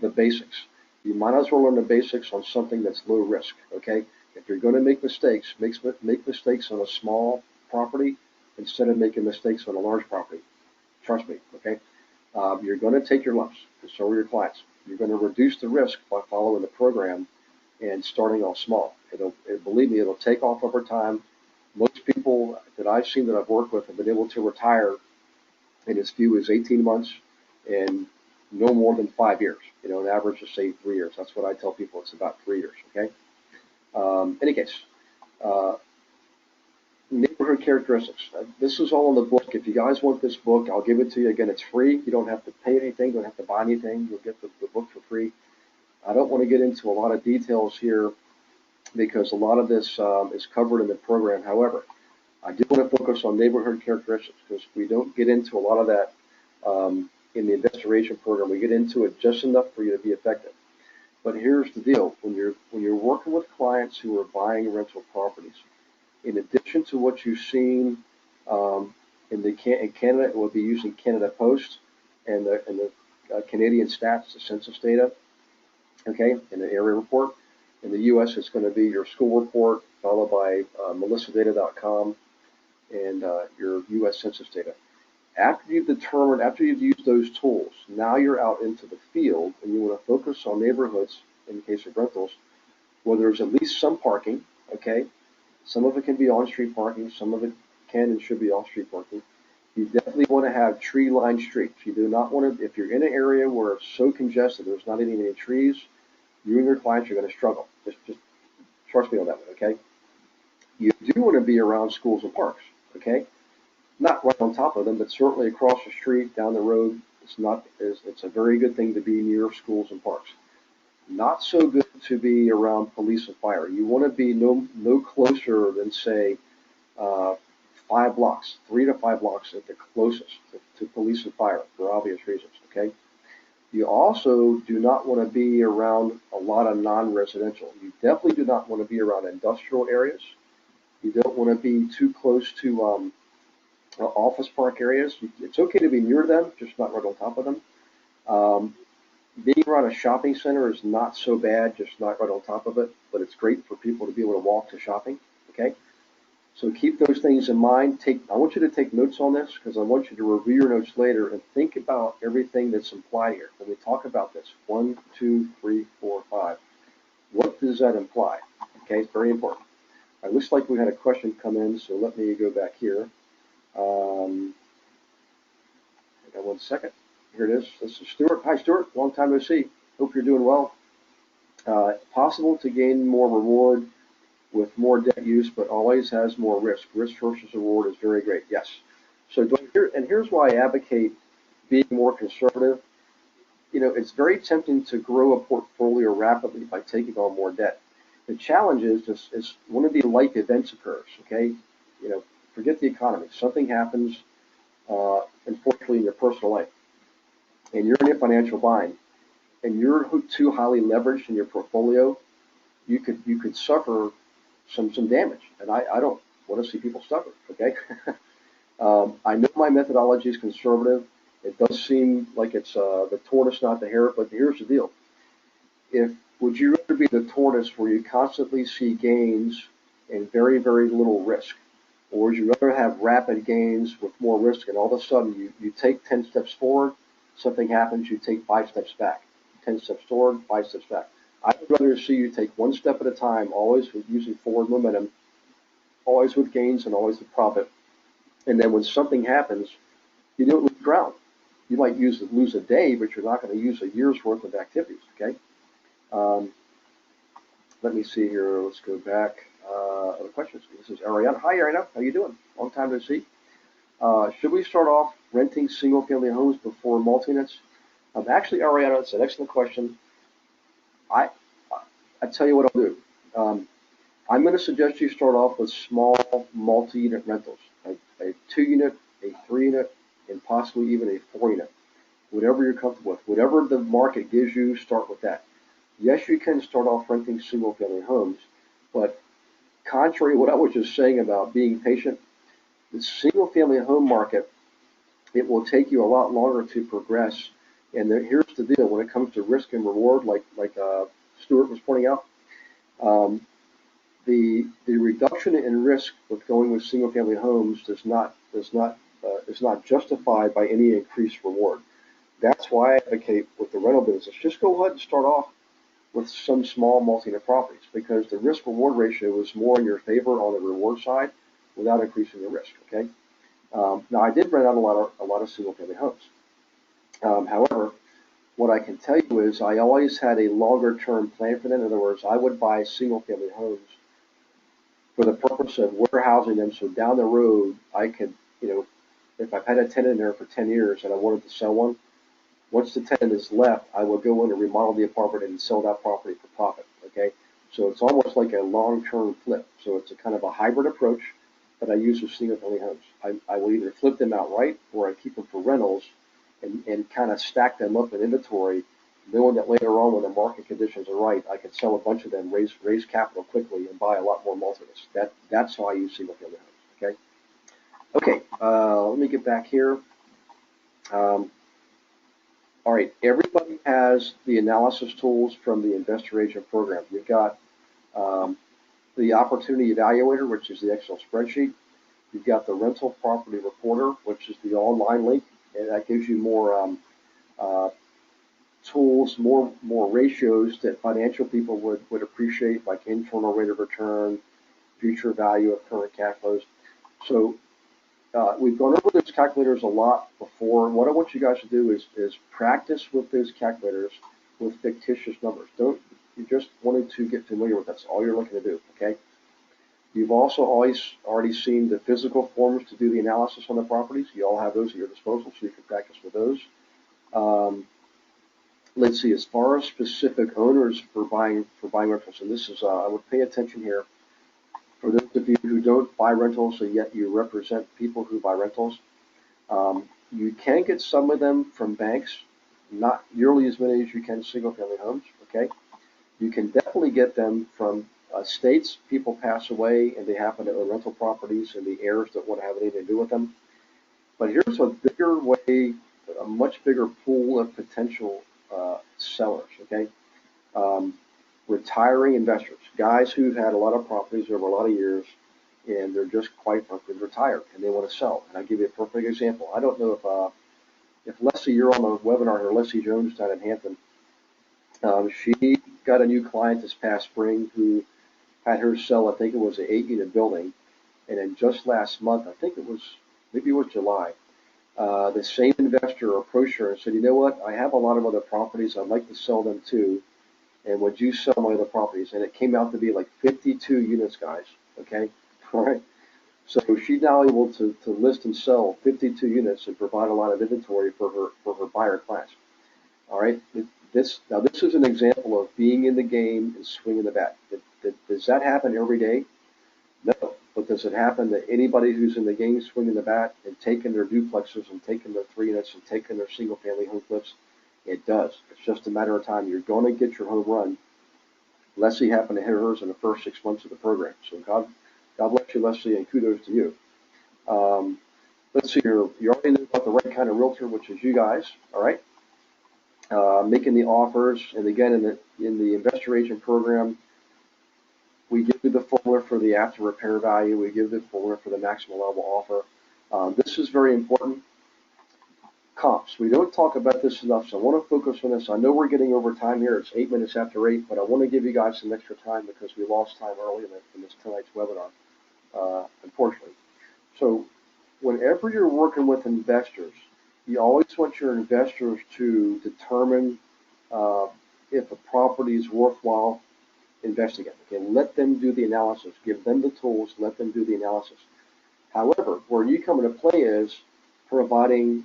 the basics. You might as well learn the basics on something that's low risk, okay? If you're going to make mistakes, make mistakes on a small property instead of making mistakes on a large property. Trust me, okay? You're going to take your lumps, and so are your clients. You're going to reduce the risk by following the program and starting off small. Believe me, it'll take off over time. Most people that I've seen that I've worked with have been able to retire in as few as 18 months and no more than 5 years. An average of say 3 years. That's what I tell people. It's about 3 years. Okay. Any case, neighborhood characteristics. This is all in the book. If you guys want this book, I'll give it to you. Again, it's free. You don't have to pay anything. Don't have to buy anything. You'll get the book for free. I don't want to get into a lot of details here because a lot of this is covered in the program. However, I do want to focus on neighborhood characteristics because we don't get into a lot of that in the investor agent program. We get into it just enough for you to be effective. But here's the deal: when you're working with clients who are buying rental properties, in addition to what you've seen in Canada, it will be using Canada Post and the Canadian stats, the census data, okay, and the area report. In the U.S., it's going to be your school report, followed by melissadata.com and your U.S. Census data. After you've used those tools, now you're out into the field and you want to focus on neighborhoods in the case of rentals where there's at least some parking, okay? Some of it can be on-street parking, some of it can and should be off-street parking. You definitely want to have tree-lined streets. You do not want to, if you're in an area where it's so congested, there's not any trees, you and your clients are going to struggle. Just trust me on that one, okay? You do want to be around schools and parks, okay? Not right on top of them, but certainly across the street, down the road. It's a very good thing to be near schools and parks. Not so good to be around police and fire. You want to be no closer than say 5 blocks, 3 to 5 blocks at the closest to police and fire for obvious reasons. Okay. You also do not want to be around a lot of non-residential. You definitely do not want to be around industrial areas. You don't want to be too close to office park areas. It's okay to be near them, just not right on top of them. Being around a shopping center is not so bad, just not right on top of it, but it's great for people to be able to walk to shopping, okay? So keep those things in mind. I want you to take notes on this because I want you to review your notes later and think about everything that's implied here. When we talk about this, 1, 2, 3, 4, 5, what does that imply? Okay, it's very important. It looks like we had a question come in, so let me go back here. I got 1 second. Here it is. This is Stuart. Hi, Stuart. Long time no see. Hope you're doing well. Possible to gain more reward with more debt use, but always has more risk. Risk versus reward is very great. Yes. So here's why I advocate being more conservative. It's very tempting to grow a portfolio rapidly by taking on more debt. The challenge is one of the life events occurs. Okay, forget the economy. Something happens, unfortunately, in your personal life, and you're in a financial bind, and you're too highly leveraged in your portfolio. You could suffer some damage, and I don't want to see people suffer. Okay, I know my methodology is conservative. It does seem like it's the tortoise, not the hare, but here's the deal. Would you rather be the tortoise where you constantly see gains and very, very little risk? Or would you rather have rapid gains with more risk and all of a sudden you take 10 steps forward, something happens, you take 5 steps back. 10 steps forward, 5 steps back. I would rather see you take one step at a time, always with using forward momentum, always with gains and always with profit. And then when something happens, you don't lose ground. You might lose a day, but you're not going to use a year's worth of activities. Okay. Let me see here. Let's go back. Other questions. This is Ariana. Hi, Ariana. How you doing? Long time no see. Should we start off renting single-family homes before multi-units? Actually, Ariana, it's an excellent question. I tell you what I'll do. I'm going to suggest you start off with small multi-unit rentals, a 2-unit, a 3-unit, and possibly even a 4-unit. Whatever you're comfortable with, whatever the market gives you, start with that. Yes, you can start off renting single-family homes, but contrary to what I was just saying about being patient, the single-family home market, it will take you a lot longer to progress. And here's the deal: when it comes to risk and reward, like Stuart was pointing out, the reduction in risk with going with single-family homes is not justified by any increased reward. That's why I advocate with the rental business. Just go ahead and start off with some small multi-unit properties because the risk-reward ratio is more in your favor on the reward side without increasing the risk. Okay. Now I did rent out a lot of single-family homes. However, what I can tell you is I always had a longer-term plan for them. In other words, I would buy single-family homes for the purpose of warehousing them, so down the road I could, if I've had a tenant in there for 10 years and I wanted to sell one, once the tenant is left, I will go in and remodel the apartment and sell that property for profit. Okay, so it's almost like a long-term flip. So it's a kind of a hybrid approach that I use with single-family homes. I will either flip them outright or I keep them for rentals and kind of stack them up in inventory, knowing that later on when the market conditions are right, I can sell a bunch of them, raise capital quickly, and buy a lot more multi-units. That's how I use single-family homes. Okay. Okay. Let me get back here. All right, everybody has the analysis tools from the Investor Agent program. You've got the Opportunity Evaluator, which is the Excel spreadsheet. You've got the Rental Property Reporter, which is the online link, and that gives you more tools, more ratios that financial people would appreciate, like internal rate of return, future value of current cash flows. So we've gone over those calculators a lot before. What I want you guys to do is practice with those calculators with fictitious numbers. You just wanted to get familiar with that. That's all you're looking to do, okay? You've also already seen the physical forms to do the analysis on the properties. You all have those at your disposal, so you can practice with those. Let's see, as far as specific owners for buying rentals, and this is, I would pay attention here. For those of you who don't buy rentals, and yet you represent people who buy rentals, you can get some of them from banks, not nearly as many as you can single-family homes, okay? You can definitely get them from estates. People pass away and they happen to own rental properties and the heirs don't want to have anything to do with them. But here's a bigger way, a much bigger pool of potential sellers, okay? Retiring investors, guys who've had a lot of properties over a lot of years, and they're just quite frankly retired and they want to sell. And I'll give you a perfect example. I don't know if Leslie, you're on the webinar here, Leslie Jones down in Hampton. She got a new client this past spring who had her sell, I think it was an 8-unit building, and then just last month, maybe it was July, The same investor approached her and said, you know what, I have a lot of other properties. I'd like to sell them too. And would you sell my other properties? And it came out to be like 52 units, guys. Okay. All right. So she's now able to list and sell 52 units and provide a lot of inventory for her buyer class. All right. This is an example of being in the game and swinging the bat. Does that happen every day? No. But does it happen that anybody who's in the game swinging the bat and taking their duplexes and taking their 3 units and taking their single family home flips? It does. It's just a matter of time. You're going to get your home run. Leslie happened to hit hers in the first 6 months of the program. So God bless you, Leslie, and kudos to you. Let's see here. You already know about the right kind of realtor, which is you guys. All right. Making the offers, and again in the investor agent program, we give you the formula for the after repair value. We give the formula for the maximum level offer. This is very important. Comps. We don't talk about this enough, so I want to focus on this. I know we're getting over time here. It's 8 minutes after 8, but I want to give you guys some extra time because we lost time early in this tonight's webinar, unfortunately. So whenever you're working with investors, you always want your investors to determine if a property is worthwhile investing in. Okay, let them do the analysis. Give them the tools. Let them do the analysis. However, where you come into play is providing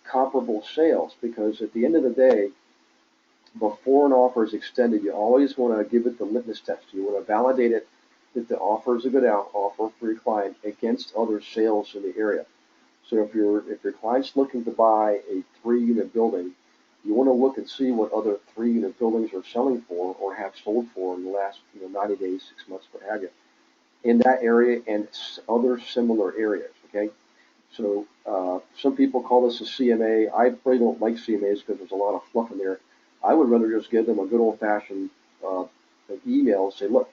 comparable sales, because at the end of the day, before an offer is extended, you always want to give it the litmus test. You want to validate it that the offer is a good offer for your client against other sales in the area. So if your client's looking to buy a 3-unit building, you want to look and see what other 3-unit buildings are selling for or have sold for in the last 90 days, 6 months, what have you, in that area and other similar areas. Okay. So some people call this a CMA. I really don't like CMAs because there's a lot of fluff in there. I would rather just give them a good old-fashioned email and say, look,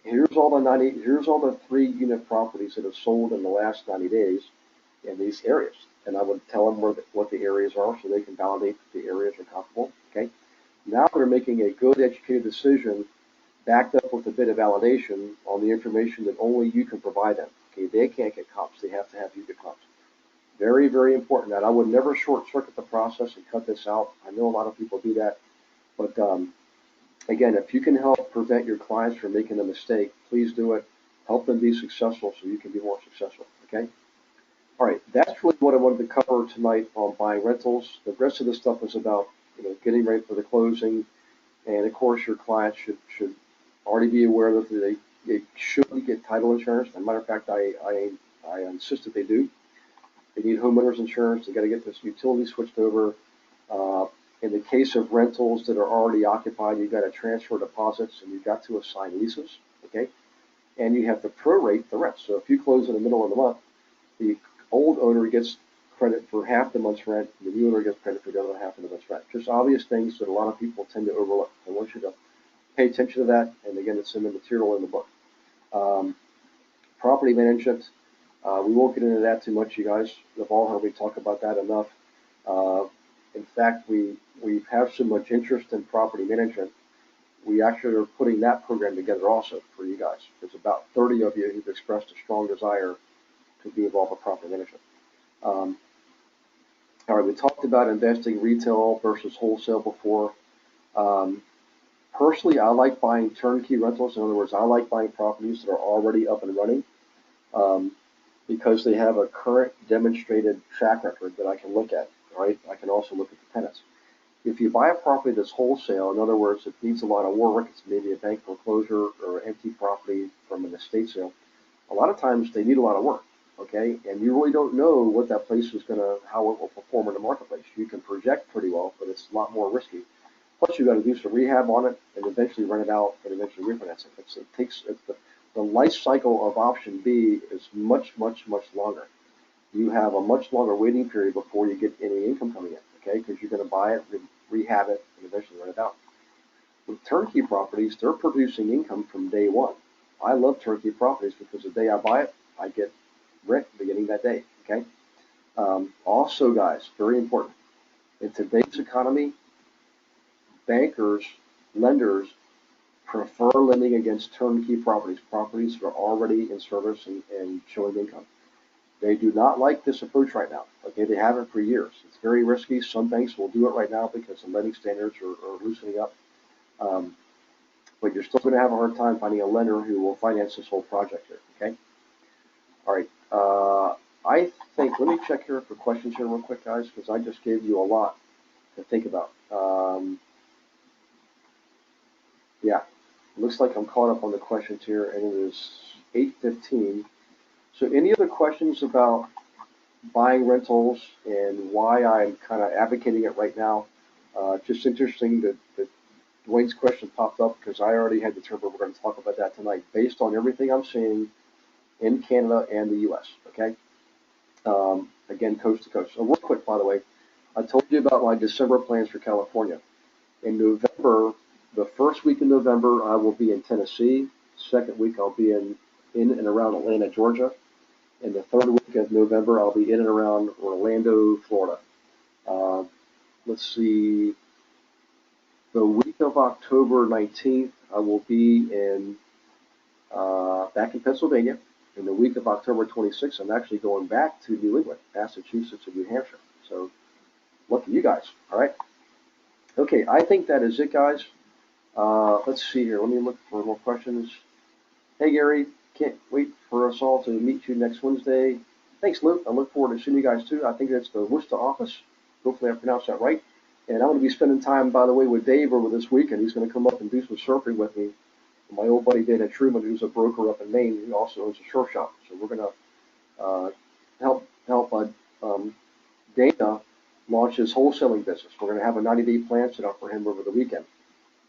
here's all the 3-unit properties that have sold in the last 90 days in these areas. And I would tell them what the areas are so they can validate that the areas are comparable. Okay. Now they're making a good, educated decision backed up with a bit of validation on the information that only you can provide them. Okay, they can't get comps. They have to have you get comps. Very, very important. That I would never short-circuit the process and cut this out. I know a lot of people do that. But again, if you can help prevent your clients from making a mistake, please do it. Help them be successful so you can be more successful. Okay? All right, that's really what I wanted to cover tonight on buying rentals. The rest of the stuff is about getting ready for the closing. And of course, your clients should already be aware that they should get title insurance. As a matter of fact, I insist that they do. They need homeowners insurance. They got to get this utility switched over. In the case of rentals that are already occupied, you've got to transfer deposits and you've got to assign leases. Okay, and you have to prorate the rent. So if you close in the middle of the month, the old owner gets credit for half the month's rent, and the new owner gets credit for the other half of the month's rent. Just obvious things that a lot of people tend to overlook. I want you to pay attention to that, and again, it's in the material in the book. Property management, we won't get into that too much, you guys. You've all heard me talk about that enough. In fact, we have so much interest in property management, we actually are putting that program together also for you guys. There's about 30 of you who've expressed a strong desire to be involved with property management. All right, we talked about investing retail versus wholesale before. Personally, I like buying turnkey rentals. In other words, I like buying properties that are already up and running because they have a current demonstrated track record that I can look at. Right? I can also look at the tenants. If you buy a property that's wholesale, in other words, it needs a lot of work, it's maybe a bank foreclosure or an empty property from an estate sale, a lot of times they need a lot of work. Okay, and you really don't know what that place is how it will perform in the marketplace. You can project pretty well, but it's a lot more risky. Plus, you got to do some rehab on it, and eventually rent it out, and eventually refinance it. The life cycle of option B is much, much, much longer. You have a much longer waiting period before you get any income coming in. Okay, because you're going to buy it, rehab it, and eventually rent it out. With turnkey properties, they're producing income from day one. I love turnkey properties because the day I buy it, I get rent beginning that day. Okay. Also, guys, very important. In today's economy, bankers, lenders prefer lending against turnkey properties that are already in service and showing income. They do not like this approach right now. Okay, they haven't for years. It's very risky. Some banks will do it right now because the lending standards are loosening up. Um, but you're still going to have a hard time finding a lender who will finance this whole project here. Okay. All right. I think, let me check here for questions here real quick, guys, because I just gave you a lot to think about. Yeah, looks like I'm caught up on the questions here, and it is 8:15. So any other questions about buying rentals and why I'm kind of advocating it right now? Just interesting that Dwayne's question popped up because I already had determined we're going to talk about that tonight based on everything I'm seeing in Canada and the U.S., okay? Again, coast to coast. So real quick, by the way, I told you about my December plans for California. In November, the first week in November, I will be in Tennessee. Second week, I'll be in and around Atlanta, Georgia. And the third week of November, I'll be in and around Orlando, Florida. Uh, let's see, the week of October 19th, I will be back in Pennsylvania. In the week of October 26th, I'm actually going back to New England, Massachusetts, and New Hampshire. So, lucky you guys. All right. Okay, I think that is it, guys. Let's see here. Let me look for more questions. Hey, Gary, can't wait for us all to meet you next Wednesday. Thanks, Luke. I look forward to seeing you guys too. I think that's the Worcester office. Hopefully, I pronounced that right. And I'm going to be spending time, by the way, with Dave over this weekend. He's going to come up and do some surfing with me. My old buddy Dana Truman, who's a broker up in Maine, he also owns a surf shop. So we're going to help Dana launch his wholesaling business. We're going to have a 90-day plan set up for him over the weekend.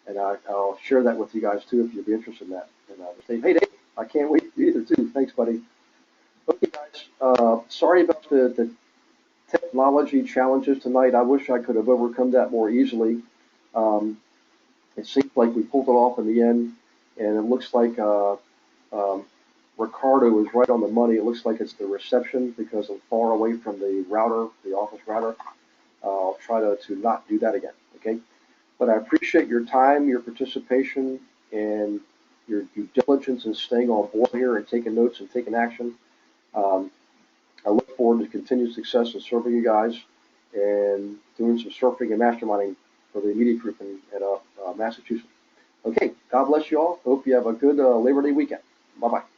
And I'll share that with you guys too if you'd be interested in that. And say, hey Dave, I can't wait either too. Thanks, buddy. Okay, guys. Sorry about the technology challenges tonight. I wish I could have overcome that more easily. It seems like we pulled it off in the end, and it looks like Ricardo is right on the money. It looks like it's the reception because I'm far away from the router, the office router. I'll try to not do that again. Okay. But I appreciate your time, your participation, and your due diligence in staying on board here and taking notes and taking action. I look forward to continued success in serving you guys and doing some surfing and masterminding for the immediate group in Massachusetts. Okay, God bless you all. Hope you have a good Labor Day weekend. Bye-bye.